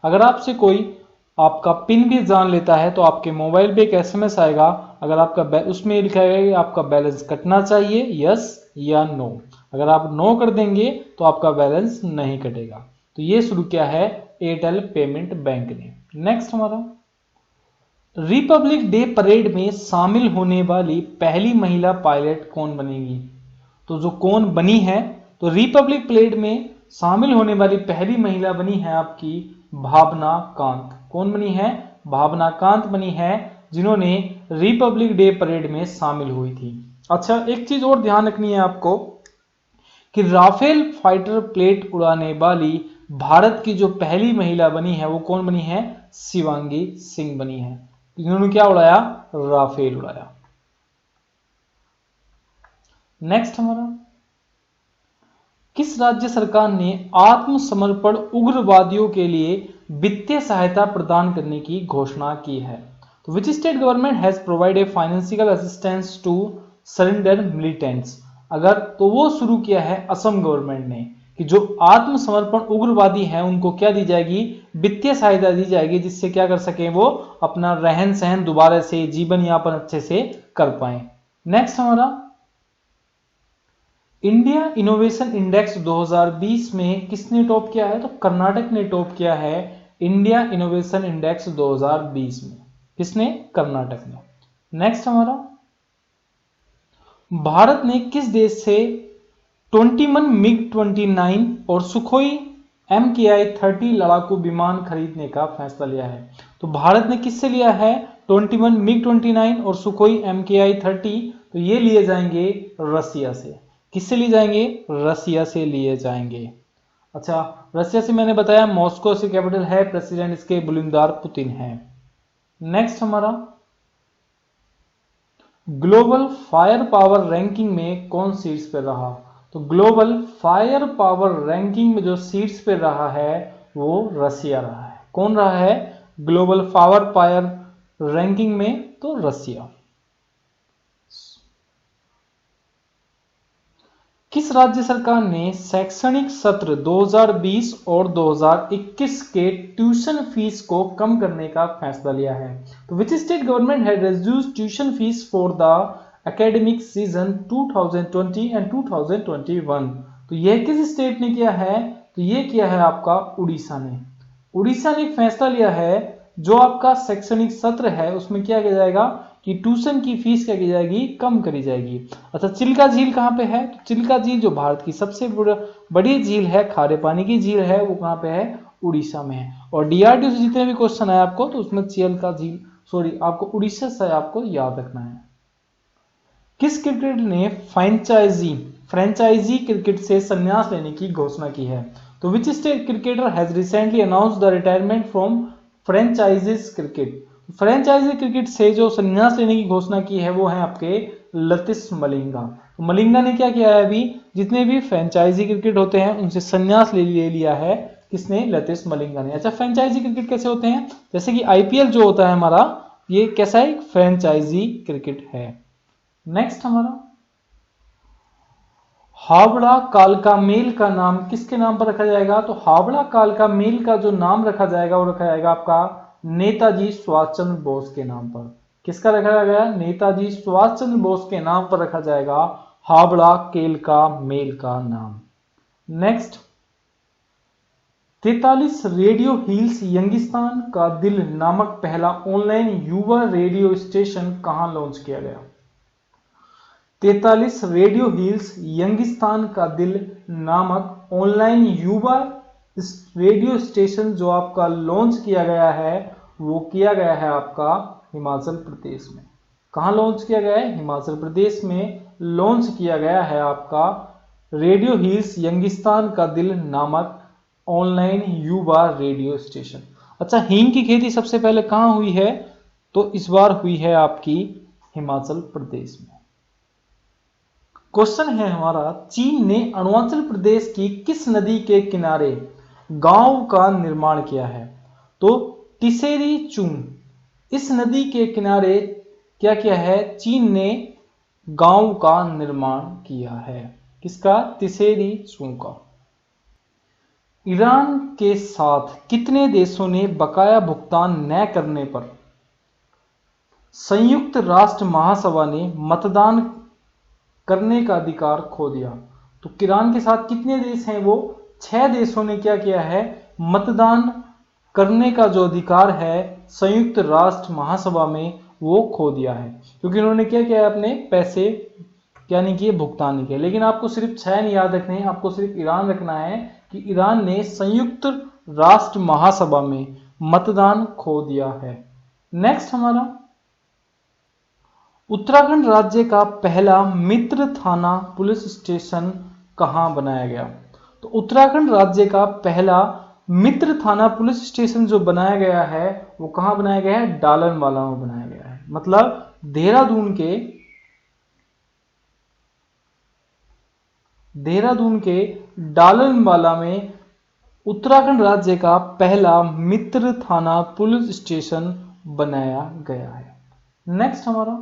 [SPEAKER 1] अगर आपसे कोई आपका पिन भी जान लेता है तो आपके मोबाइल पे एक एसएमएस आएगा, अगर आपका उसमें लिखा है कि आपका बैलेंस कटना चाहिए, यस या नो। अगर आप नो कर देंगे तो आपका बैलेंस नहीं कटेगा। तो ये शुरू किया है एयरटेल पेमेंट बैंक ने। नेक्स्ट हमारा, रिपब्लिक डे परेड में शामिल होने वाली पहली महिला पायलट कौन बनेगी? तो जो कौन बनी है, तो रिपब्लिक परेड में शामिल होने वाली पहली महिला बनी है आपकी भावना कांत। कौन बनी है? भावना कांत बनी है, जिन्होंने रिपब्लिक डे परेड में शामिल हुई थी। अच्छा, एक चीज और ध्यान रखनी है आपको कि राफेल फाइटर प्लेट उड़ाने वाली भारत की जो पहली महिला बनी है वो कौन बनी है? शिवांगी सिंह बनी है। इन्होंने क्या उड़ाया? राफेल उड़ाया। नेक्स्ट हमारा, किस राज्य सरकार ने आत्मसमर्पण उग्रवादियों के लिए वित्तीय सहायता प्रदान करने की घोषणा की है? तो which state government has provided financial assistance to surrender militants? अगर तो वो शुरू किया है असम गवर्नमेंट ने कि जो आत्मसमर्पण उग्रवादी हैं उनको क्या दी जाएगी, वित्तीय सहायता दी जाएगी, जिससे क्या कर सके वो अपना रहन सहन दोबारा से जीवन यापन अच्छे से कर पाए। नेक्स्ट हमारा इंडिया इनोवेशन इंडेक्स 2020 में किसने टॉप किया है? तो कर्नाटक ने टॉप किया है इंडिया इनोवेशन इंडेक्स 2020 में। किसने? कर्नाटक ने। नेक्स्ट हमारा भारत ने किस देश से 21 मिग-29 और सुखोई MKI-30 लड़ाकू विमान खरीदने का फैसला लिया है? तो भारत ने किससे लिया है 21 मिग-29 और सुखोई MKI-30? तो ये लिए जाएंगे रसिया से। किससे लिए जाएंगे? रसिया से लिए जाएंगे। अच्छा, रसिया से मैंने बताया मॉस्को से कैपिटल है, प्रेसिडेंट इसके व्लादिमीर पुतिन है। नेक्स्ट हमारा ग्लोबल फायर पावर रैंकिंग में कौन शीर्ष पर रहा? तो ग्लोबल फायर पावर रैंकिंग में जो शीर्ष पर रहा है वो रसिया रहा है। कौन रहा है ग्लोबल फायर रैंकिंग में? तो रसिया। किस राज्य सरकार ने शैक्षणिक सत्र 2020 और 2021 के ट्यूशन फीस को कम करने का फैसला लिया है? तो which state government had reduced tuition fees for the academic season 2020 and 2021? तो यह किस स्टेट ने किया है? तो यह किया है आपका उड़ीसा ने। उड़ीसा ने एक फैसला लिया है जो आपका शैक्षणिक सत्र है उसमें क्या किया जाएगा कि ट्यूशन की फीस क्या की जाएगी, कम करी जाएगी। अच्छा, चिल्का झील कहाँ पे है? तो चिल्का झील जो भारत की सबसे बड़ी झील है, खारे पानी की झील है, वो कहाँ पे है? उड़ीसा में है। और DRDO से जितने भी क्वेश्चन आए आपको तो उसमें चिल्का झील आपको उड़ीसा से आपको याद रखना है। किस क्रिकेटर ने फ्रेंचाइजी क्रिकेट से संन्यास लेने की घोषणा की है? तो which state cricketer has recently announced the retirement from franchisees cricket? Franchisee cricket से जो संन्यास लेने की घोषणा की है वो है आपके लतिश मलिंगा। तो मलिंगा ने क्या किया है, अभी जितने भी फ्रेंचाइजी क्रिकेट होते हैं उनसे संन्यास ले लिया है। किसने? लतिश मलिंगा ने। अच्छा, फ्रेंचाइजी क्रिकेट कैसे होते हैं? जैसे कि IPL जो होता है हमारा, ये कैसा है? फ्रेंचाइजी क्रिकेट है। नेक्स्ट हमारा हावड़ा कालका मेल का नाम किसके नाम पर रखा जाएगा? तो हावड़ा कालका मेल का जो नाम रखा जाएगा वो रखा जाएगा आपका नेताजी सुभाष चंद्र बोस के नाम पर। किसका रखा गया? नेताजी सुभाष चंद्र बोस के नाम पर रखा जाएगा हावड़ा कालका मेल का नाम। नेक्स्ट 43 रेडियो हिल्स यंगिस्तान का दिल नामक पहला ऑनलाइन युवा रेडियो स्टेशन कहां लॉन्च किया गया? 43 रेडियो हिल्स यंगिस्तान का दिल नामक ऑनलाइन युवा रेडियो स्टेशन जो आपका लॉन्च किया गया है वो किया गया है आपका हिमाचल प्रदेश में। कहां लॉन्च किया गया है? हिमाचल प्रदेश में लॉन्च किया गया है आपका रेडियो हिल्स यंगिस्तान का दिल नामक ऑनलाइन युवा रेडियो स्टेशन। अच्छा, हींग की खेती सबसे पहले कहां हुई है? तो इस बार हुई है आपकी हिमाचल प्रदेश में। क्वेश्चन है हमारा, चीन ने अरुणाचल प्रदेश की किस नदी के किनारे गांव का निर्माण किया है? तो टिसेरी चुंग इस नदी के किनारे क्या किया है? चीन ने गांव का निर्माण किया है। किसका? तिसेरी चुंग का। ईरान के साथ कितने देशों ने बकाया भुगतान न करने पर संयुक्त राष्ट्र महासभा ने मतदान करने का अधिकार खो दिया? तो ईरान के साथ कितने देश हैं? वो 6 देशों ने क्या किया है? मतदान करने का जो अधिकार है संयुक्त राष्ट्र महासभा में वो खो दिया है, क्योंकि उन्होंने क्या किया है? अपने पैसे क्या नहीं किए? भुगतान नहीं किया। लेकिन आपको सिर्फ 6 नहीं याद रखने हैं, आपको सिर्फ ईरान रखना है कि ईरान ने संयुक्त राष्ट्र महासभा में मतदान खो दिया है। नेक्स्ट हमारा उत्तराखंड राज्य का पहला मित्र थाना पुलिस स्टेशन कहां बनाया गया? तो उत्तराखंड राज्य का पहला मित्र थाना पुलिस स्टेशन जो बनाया गया है वो कहां बनाया गया है? डालनवाला में बनाया गया है। मतलब देहरादून के डालनवाला में उत्तराखंड राज्य का पहला मित्र थाना पुलिस स्टेशन बनाया गया है। नेक्स्ट हमारा,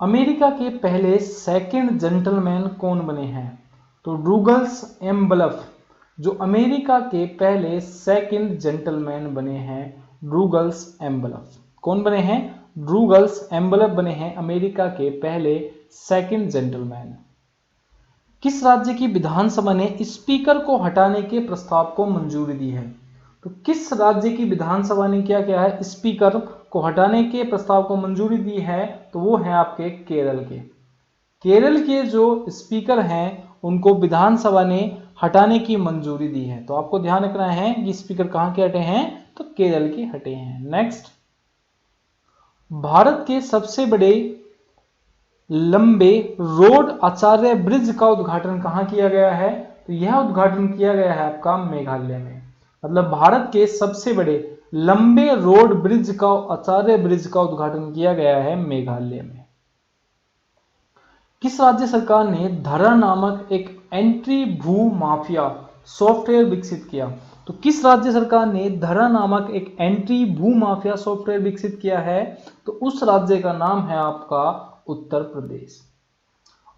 [SPEAKER 1] अमेरिका के पहले सेकंड जेंटलमैन कौन बने हैं? तो डूगलास एम्बलफ जो अमेरिका के पहले सेकंड जेंटलमैन बने हैं, डूगलास एम्बलफ। कौन बने हैं? डूगलास एम्बलफ बने हैं अमेरिका के पहले सेकंड जेंटलमैन। किस राज्य की विधानसभा ने स्पीकर को हटाने के प्रस्ताव को मंजूरी दी है? तो किस राज्य की विधानसभा ने क्या किया है? स्पीकर को हटाने के प्रस्ताव को मंजूरी दी है, तो वो है आपके केरल के। केरल के जो स्पीकर हैं उनको विधानसभा ने हटाने की मंजूरी दी है। तो आपको ध्यान रखना है कि स्पीकर कहां के हटे हैं? तो केरल के हटे हैं। नेक्स्ट, भारत के सबसे बड़े लंबे रोड आचार्य ब्रिज का उद्घाटन कहां किया गया है? तो यह उद्घाटन किया गया है आपका मेघालय में। मतलब भारत के सबसे बड़े लंबे रोड ब्रिज का, आचार्य ब्रिज का उद्घाटन किया गया है मेघालय में। किस राज्य सरकार ने धरा नामक एक एंट्री भू माफिया सॉफ्टवेयर विकसित किया? तो किस राज्य सरकार ने धरा नामक एक एंट्री भू माफिया सॉफ्टवेयर विकसित किया है? तो उस राज्य का नाम है आपका उत्तर प्रदेश।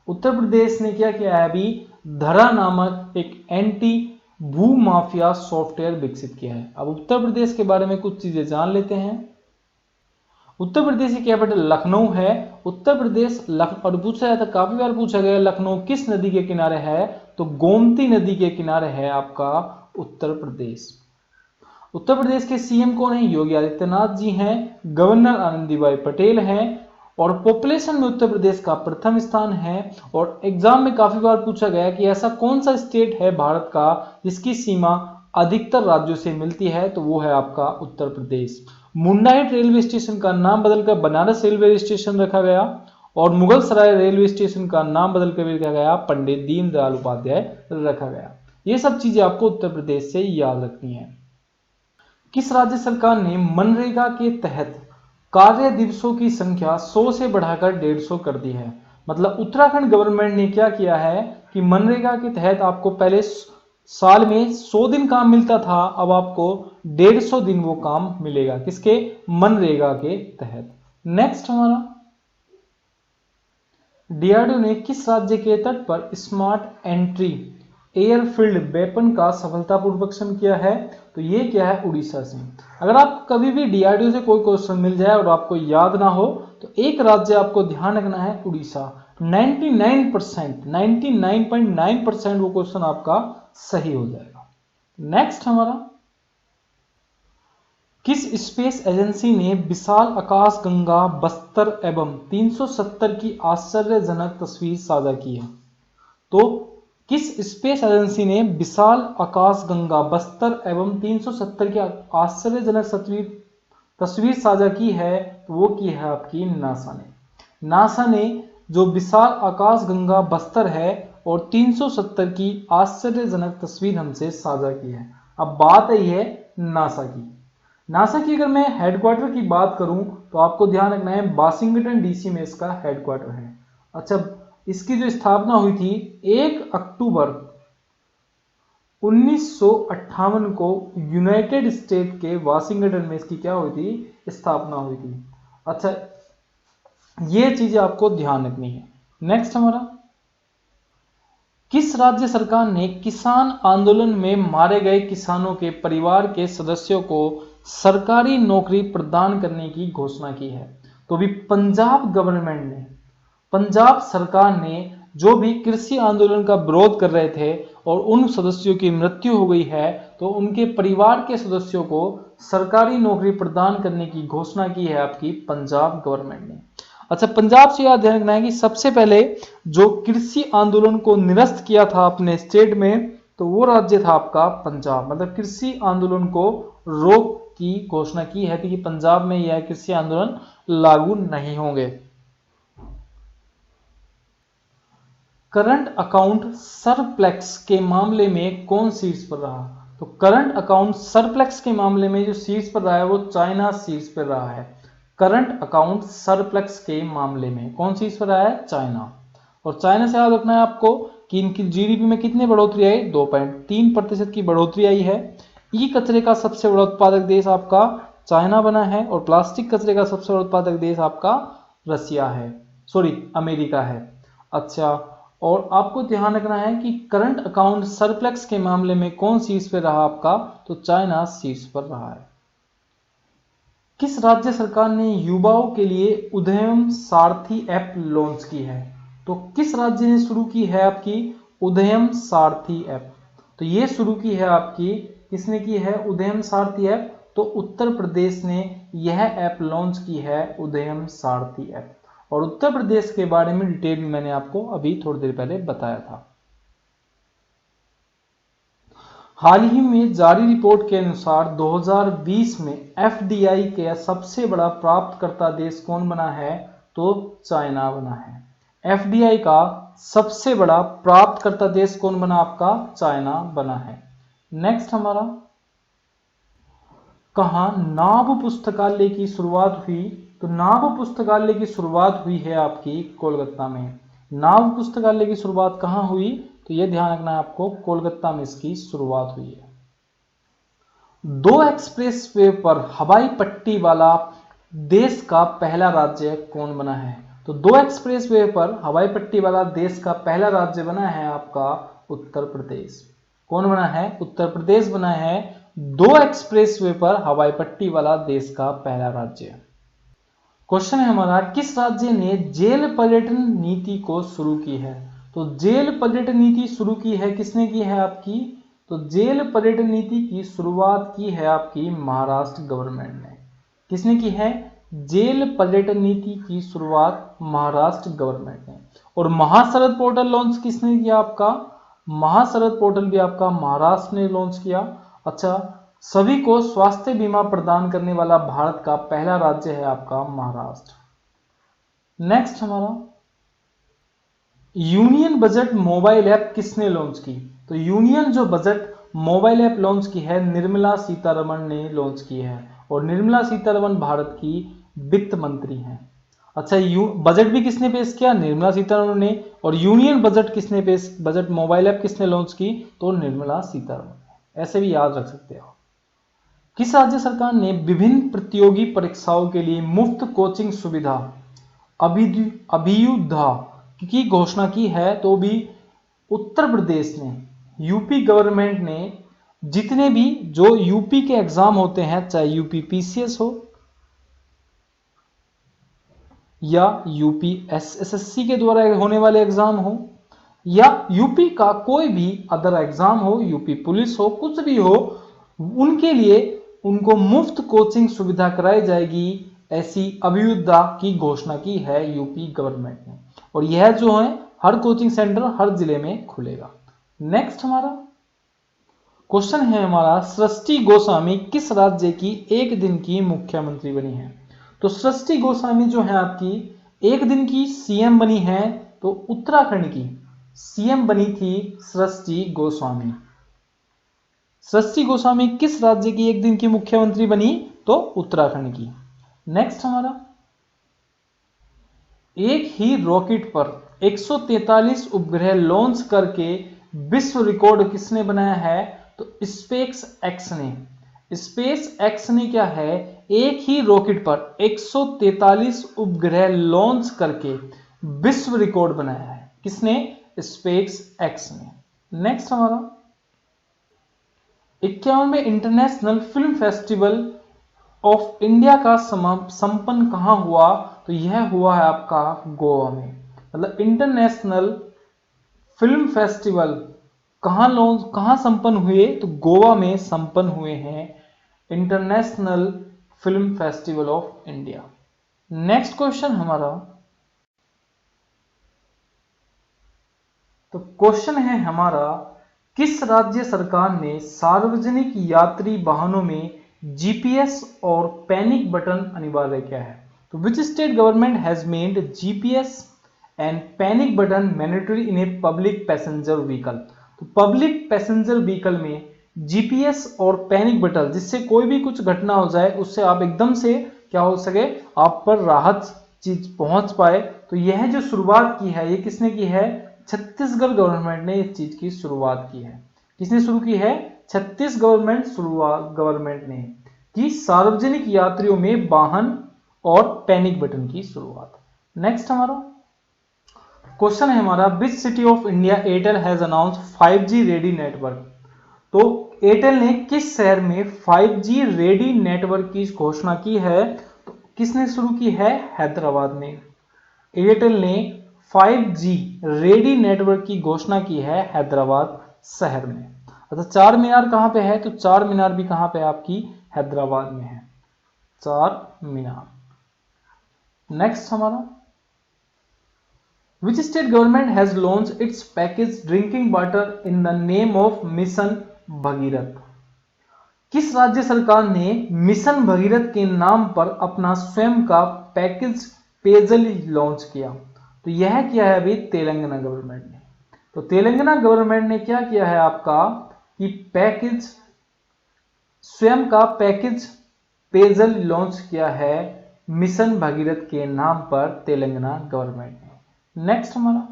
[SPEAKER 1] उत्तर प्रदेश ने क्या किया है? अभी धरा नामक एक एंटी भू माफिया सॉफ्टवेयर विकसित किया है। अब उत्तर प्रदेश के बारे में कुछ चीजें जान लेते हैं। उत्तर प्रदेश की कैपिटल लखनऊ है। उत्तर प्रदेश और पूछा जाता, काफी बार पूछा गया लखनऊ किस नदी के किनारे है? तो गोमती नदी के किनारे है आपका उत्तर प्रदेश। उत्तर प्रदेश के सीएम कौन है? योगी आदित्यनाथ जी हैं। गवर्नर आनंदीबेन पटेल हैं। और पॉपुलेशन में उत्तर प्रदेश का प्रथम स्थान है। और एग्जाम में काफी बार पूछा गया कि ऐसा कौन सा स्टेट है भारत का जिसकी सीमा अधिकतर राज्यों से मिलती है? तो वो है आपका उत्तर प्रदेश। मुंडाइट रेलवे स्टेशन का नाम बदलकर बनारस रेलवे स्टेशन रखा गया। और मुगल सराय रेलवे स्टेशन का नाम बदलकर रखा गया पंडित दीनदयाल उपाध्याय रखा गया। ये सब चीजें आपको उत्तर प्रदेश से याद रखनी है। किस राज्य सरकार ने मनरेगा के तहत कार्य दिवसों की संख्या 100 से बढ़ाकर 150 कर दी है? मतलब उत्तराखंड गवर्नमेंट ने क्या किया है कि मनरेगा के तहत आपको पहले साल में 100 दिन काम मिलता था, अब आपको 150 दिन वो काम मिलेगा। किसके? मनरेगा के तहत। नेक्स्ट हमारा, डीआरडीओ ने किस राज्य के तट पर स्मार्ट एंट्री एयरफील्ड वेपन का सफलतापूर्वक परीक्षण किया है? तो ये क्या है? उड़ीसा से। अगर आप कभी भी डीआरडीओ से कोई क्वेश्चन मिल जाए और आपको याद ना हो तो एक राज्य आपको ध्यान रखना है, उड़ीसा। 99.9% वो क्वेश्चन आपका सही हो जाएगा। नेक्स्ट हमारा, किस स्पेस एजेंसी ने विशाल आकाशगंगा बस्तर एवं 370 की आश्चर्यजनक तस्वीर साझा की है? तो किस स्पेस एजेंसी ने विशाल आकाशगंगा बस्तर एवं 370 की आश्चर्यजनक तस्वीर साझा की है? तो वो की है आपकी नासा ने। नासा ने जो विशाल आकाशगंगा बस्तर है और 370 की आश्चर्यजनक तस्वीर हमसे साझा की है। अब बात आई है नासा की। नासा की अगर मैं हेडक्वार्टर की बात करूं तो आपको ध्यान रखना है वाशिंगटन डीसी में इसका हेडक्वार्टर है। अच्छा, इसकी जो स्थापना हुई थी 1 अक्टूबर 1958 को यूनाइटेड स्टेट के वाशिंगटन में इसकी क्या हुई थी? स्थापना हुई थी। अच्छा, ये चीजें आपको ध्यान रखनी है। नेक्स्ट हमारा, किस राज्य सरकार ने किसान आंदोलन में मारे गए किसानों के परिवार के सदस्यों को सरकारी नौकरी प्रदान करने की घोषणा की है? तो भी पंजाब गवर्नमेंट ने, पंजाब सरकार ने जो भी कृषि आंदोलन का विरोध कर रहे थे और उन सदस्यों की मृत्यु हो गई है, तो उनके परिवार के सदस्यों को सरकारी नौकरी प्रदान करने की घोषणा की है आपकी पंजाब गवर्नमेंट ने। अच्छा, पंजाब से याद ध्यान रखना है कि सबसे पहले जो कृषि आंदोलन को निरस्त किया था अपने स्टेट में, तो वो राज्य था आपका पंजाब। मतलब कृषि आंदोलन को रोक की घोषणा की है कि पंजाब में यह कृषि आंदोलन लागू नहीं होंगे। करंट अकाउंट सरप्लस के मामले में कौन शीर्ष पर रहा? तो करंट अकाउंट सरप्लस के मामले में जो शीर्ष पर रहा है वो चाइना शीर्ष पर रहा है। करंट अकाउंट सरप्लस के मामले में कौन शीर्ष पर रहा है? चाइना। और चाइना से याद रखना है आपको कि इनकी जीडीपी में कितनी बढ़ोतरी आई, 2.3% की बढ़ोतरी आई है। ई कचरे का सबसे बड़ा उत्पादक देश आपका चाइना बना है और प्लास्टिक कचरे का सबसे बड़ा उत्पादक देश आपका रसिया है, अमेरिका है। अच्छा, और आपको ध्यान रखना है कि करंट अकाउंट सरप्लस के मामले में कौन शीर्ष पे रहा आपका, तो चाइना शीर्ष पर रहा है। किस राज्य सरकार ने युवाओं के लिए उदयम सारथी ऐप लॉन्च की है, तो किस राज्य ने शुरू की है आपकी उदयम सारथी ऐप, तो ये शुरू की है आपकी, किसने की है उदयम सारथी ऐप, तो उत्तर प्रदेश ने यह ऐप लॉन्च की है उदयम सारथी ऐप। और उत्तर प्रदेश के बारे में डिटेल में मैंने आपको अभी थोड़ी देर पहले बताया था। हाल ही में जारी रिपोर्ट के अनुसार 2020 में एफडीआई के सबसे बड़ा प्राप्तकर्ता देश कौन बना है, तो चाइना बना है। एफडीआई का सबसे बड़ा प्राप्तकर्ता देश कौन बना आपका, चाइना बना है। नेक्स्ट हमारा, कहां नाभ पुस्तकालय की शुरुआत हुई, तो नाभ पुस्तकालय की शुरुआत हुई है आपकी कोलकाता में। नाभ पुस्तकालय की शुरुआत कहां हुई, तो यह ध्यान रखना है आपको, कोलकाता में इसकी शुरुआत हुई है। 2 एक्सप्रेसवे पर हवाई पट्टी वाला देश का पहला राज्य कौन बना है, तो 2 एक्सप्रेसवे पर हवाई पट्टी वाला देश का पहला राज्य बना है आपका उत्तर प्रदेश। कौन बना है, उत्तर प्रदेश बना है 2 एक्सप्रेसवे पर हवाई पट्टी वाला देश का पहला राज्य। क्वेश्चन है हमारा, किस राज्य ने जेल पर्यटन नीति को शुरू की है, तो जेल पर्यटन नीति शुरू की है किसने की है आपकी, तो जेल पर्यटन नीति की शुरुआत की है आपकी महाराष्ट्र गवर्नमेंट ने। किसने की है, जेल पर्यटन नीति की शुरुआत महाराष्ट्र गवर्नमेंट ने। और महाशरद पोर्टल लॉन्च किसने किया आपका, महाशरद पोर्टल भी आपका महाराष्ट्र ने लॉन्च किया। अच्छा, सभी को स्वास्थ्य बीमा प्रदान करने वाला भारत का पहला राज्य है आपका महाराष्ट्र। नेक्स्ट हमारा, यूनियन बजट मोबाइल ऐप किसने लॉन्च की, तो यूनियन जो बजट मोबाइल ऐप लॉन्च की है निर्मला सीतारमण ने लॉन्च की है। और निर्मला सीतारमण भारत की वित्त मंत्री हैं। अच्छा, बजट भी किसने पेश किया, निर्मला सीतारमण ने। और यूनियन बजट किसने पेश, बजट मोबाइल ऐप किसने लॉन्च की, तो निर्मला सीतारमण। ऐसे भी याद रख सकते हो। किस राज्य सरकार ने विभिन्न प्रतियोगी परीक्षाओं के लिए मुफ्त कोचिंग सुविधा अभ्युदय की घोषणा की है, तो भी उत्तर प्रदेश ने, यूपी गवर्नमेंट ने जितने भी जो यूपी के एग्जाम होते हैं, चाहे यूपी पीसीएस हो या यूपी एसएससी के द्वारा होने वाले एग्जाम हो या यूपी का कोई भी अदर एग्जाम हो, यूपी पुलिस हो, कुछ भी हो, उनके लिए उनको मुफ्त कोचिंग सुविधा कराई जाएगी, ऐसी अभ्युदय की घोषणा की है यूपी गवर्नमेंट ने। और यह जो है हर कोचिंग सेंटर हर जिले में खुलेगा। नेक्स्ट हमारा क्वेश्चन है हमारा, सृष्टि गोस्वामी किस राज्य की एक दिन की मुख्यमंत्री बनी है, तो सृष्टि गोस्वामी जो है आपकी एक दिन की सीएम बनी है, तो उत्तराखंड की सीएम बनी थी सृष्टि गोस्वामी। सृष्टि गोस्वामी किस राज्य की एक दिन की मुख्यमंत्री बनी, तो उत्तराखंड की। नेक्स्ट हमारा, एक ही रॉकेट पर 143 उपग्रह लॉन्च करके विश्व रिकॉर्ड किसने बनाया है, तो स्पेस एक्स ने। स्पेस एक्स ने क्या है, एक ही रॉकेट पर 143 उपग्रह लॉन्च करके विश्व रिकॉर्ड बनाया है। किसने, स्पेस एक्स ने। नेक्स्ट हमारा, 51वें international film festival of India का संपन्न कहां हुआ, तो यह हुआ है आपका गोवा में। मतलब इंटरनेशनल फिल्म फेस्टिवल कहां संपन्न हुए, तो गोवा में संपन्न हुए हैं international film festival of India. Next question हमारा, तो क्वेश्चन है हमारा, किस राज्य सरकार ने सार्वजनिक यात्री वाहनों में जीपीएस और पैनिक बटन अनिवार्य किया है, तो which state government has made GPS and panic button mandatory in a public passenger vehicle, तो पब्लिक पैसेंजर व्हीकल में जीपीएस और पैनिक बटन, जिससे कोई भी कुछ घटना हो जाए उससे आप एकदम से क्या हो सके, आप पर राहत चीज पहुंच पाए, तो यह जो शुरुआत की है ये किसने की है, छत्तीसगढ़ गवर्नमेंट ने इस चीज की शुरुआत की है। किसने शुरू की है? छत्तीसगढ़ गवर्नमेंट ने, कि सार्वजनिक यात्रियों में वाहन और पैनिक बटन की शुरुआत। नेक्स्ट हमारा क्वेश्चन है हमारा, which city of India Airtel has announce 5G ready network. तो एयरटेल ने किस शहर में 5G रेडी नेटवर्क की घोषणा की है? तो किसने शुरू की है? हैदराबाद में। एयरटेल ने 5G रेडी नेटवर्क की घोषणा की है हैदराबाद शहर में। अच्छा, चार मीनार कहां पे है? तो चार मीनार भी कहां पे आपकी? हैदराबाद में है चार मीनार। नेक्स्ट हमारा, विच state government has launch its package drinking water in the name of mission Bhagirath. किस राज्य सरकार ने मिशन भगीरथ के नाम पर अपना स्वयं का पैकेज पेयजल लॉन्च किया? तो यह किया है अभी तेलंगाना गवर्नमेंट ने। तो तेलंगाना गवर्नमेंट ने क्या किया है आपका, कि पैकेज स्वयं का पैकेज पेयजल लॉन्च किया है मिशन भगीरथ के नाम पर तेलंगाना गवर्नमेंट ने। नेक्स्ट हमारा,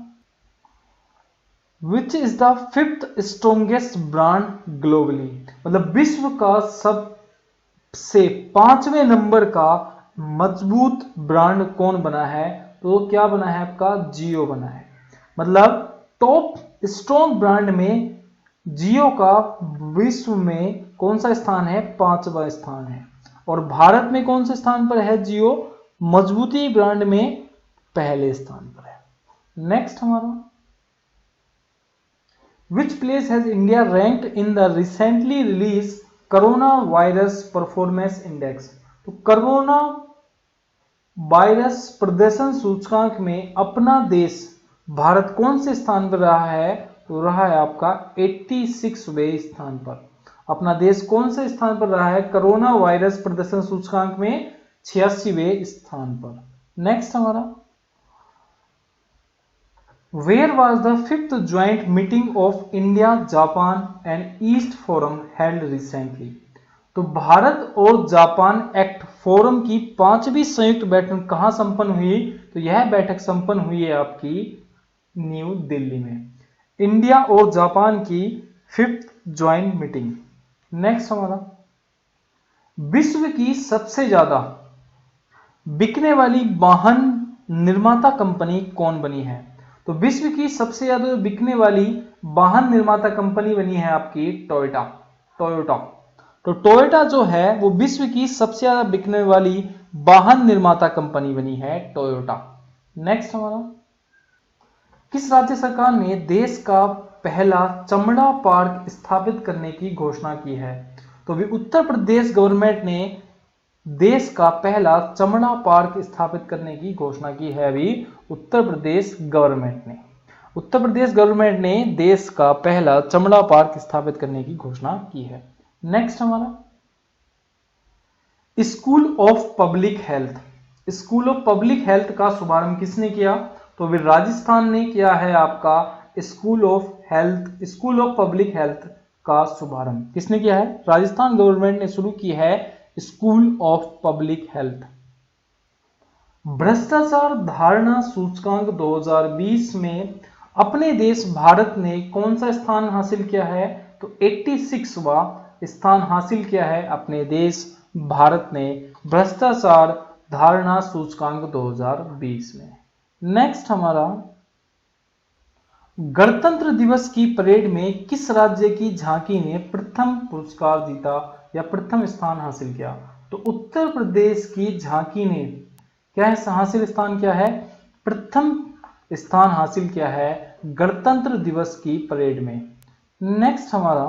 [SPEAKER 1] विच is the fifth strongest brand globally. मतलब विश्व का सबसे 5वें नंबर का मजबूत ब्रांड कौन बना है? तो क्या बना है आपका? जियो बना है। मतलब टॉप स्ट्रॉन्ग ब्रांड में जियो का विश्व में कौन सा स्थान है? 5वां स्थान है। और भारत में कौन से स्थान पर है जियो? मजबूती ब्रांड में पहले स्थान पर है। नेक्स्ट हमारा, which place has India ranked in the recently released corona virus performance index. तो कोरोना वायरस प्रदर्शन सूचकांक में अपना देश भारत कौन से स्थान पर रहा है? तो रहा है आपका 86वें स्थान पर। अपना देश कौन से स्थान पर रहा है कोरोना वायरस प्रदर्शन सूचकांक में? 86वें स्थान पर। नेक्स्ट हमारा, Where was the 5th joint meeting of India, Japan and East Forum held recently? तो भारत और जापान एक्ट फोरम की 5वीं संयुक्त बैठक कहां संपन्न हुई? तो यह बैठक संपन्न हुई है आपकी न्यू दिल्ली में। इंडिया और जापान की 5th ज्वाइंट मीटिंग। नेक्स्ट हमारा, विश्व की सबसे ज्यादा बिकने वाली वाहन निर्माता कंपनी कौन बनी है? तो विश्व की सबसे ज्यादा बिकने वाली वाहन निर्माता कंपनी बनी है आपकी टोयोटा। तो टोयोटा जो है वो विश्व की सबसे ज्यादा बिकने वाली वाहन निर्माता कंपनी बनी है टोयोटा। नेक्स्ट हमारा, किस राज्य सरकार ने देश का पहला चमड़ा पार्क स्थापित करने की घोषणा की है? तो भी उत्तर प्रदेश गवर्नमेंट ने देश का पहला चमड़ा पार्क स्थापित करने की घोषणा की है अभी उत्तर प्रदेश गवर्नमेंट ने। उत्तर प्रदेश गवर्नमेंट ने देश का पहला चमड़ा पार्क स्थापित करने की घोषणा की है। नेक्स्ट हमारा, school of public health. School of public health का शुभारंभ किसने किया? तो भी राजस्थान ने किया है आपका स्कूल ऑफ पब्लिक हेल्थ का शुभारंभ किसने किया है? राजस्थान गवर्नमेंट ने शुरू की है स्कूल ऑफ पब्लिक हेल्थ। भ्रष्टाचार धारणा सूचकांक 2020 में अपने देश भारत ने कौन सा स्थान हासिल किया है? तो 86वां स्थान हासिल किया है अपने देश भारत ने भ्रष्टाचार धारणा सूचकांक 2020 में। नेक्स्ट हमारा, गणतंत्र दिवस की परेड में किस राज्य की झांकी ने प्रथम पुरस्कार जीता या प्रथम स्थान हासिल किया? तो उत्तर प्रदेश की झांकी ने क्या है हासिल स्थान क्या है? प्रथम स्थान हासिल किया है गणतंत्र दिवस की परेड में। नेक्स्ट हमारा,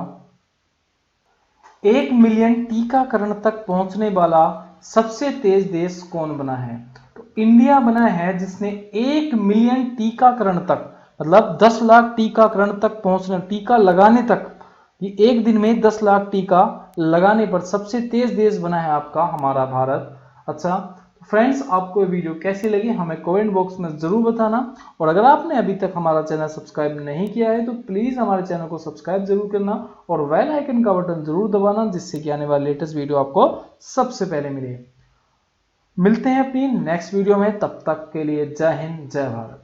[SPEAKER 1] 1 मिलियन टीकाकरण तक पहुंचने वाला सबसे तेज देश कौन बना है? तो इंडिया बना है जिसने 1 मिलियन टीकाकरण तक मतलब 10 लाख टीकाकरण तक पहुंचने टीका लगाने तक ये एक दिन में 10 लाख टीका लगाने पर सबसे तेज देश बना है आपका हमारा भारत। अच्छा फ्रेंड्स, आपको ये वीडियो कैसी लगी हमें कमेंट बॉक्स में जरूर बताना, और अगर आपने अभी तक हमारा चैनल सब्सक्राइब नहीं किया है तो प्लीज हमारे चैनल को सब्सक्राइब जरूर करना और बेल आइकन का बटन जरूर दबाना, जिससे कि आने वाले लेटेस्ट वीडियो आपको सबसे पहले मिले। मिलते हैं अपनी नेक्स्ट वीडियो में, तब तक के लिए जय हिंद जय भारत।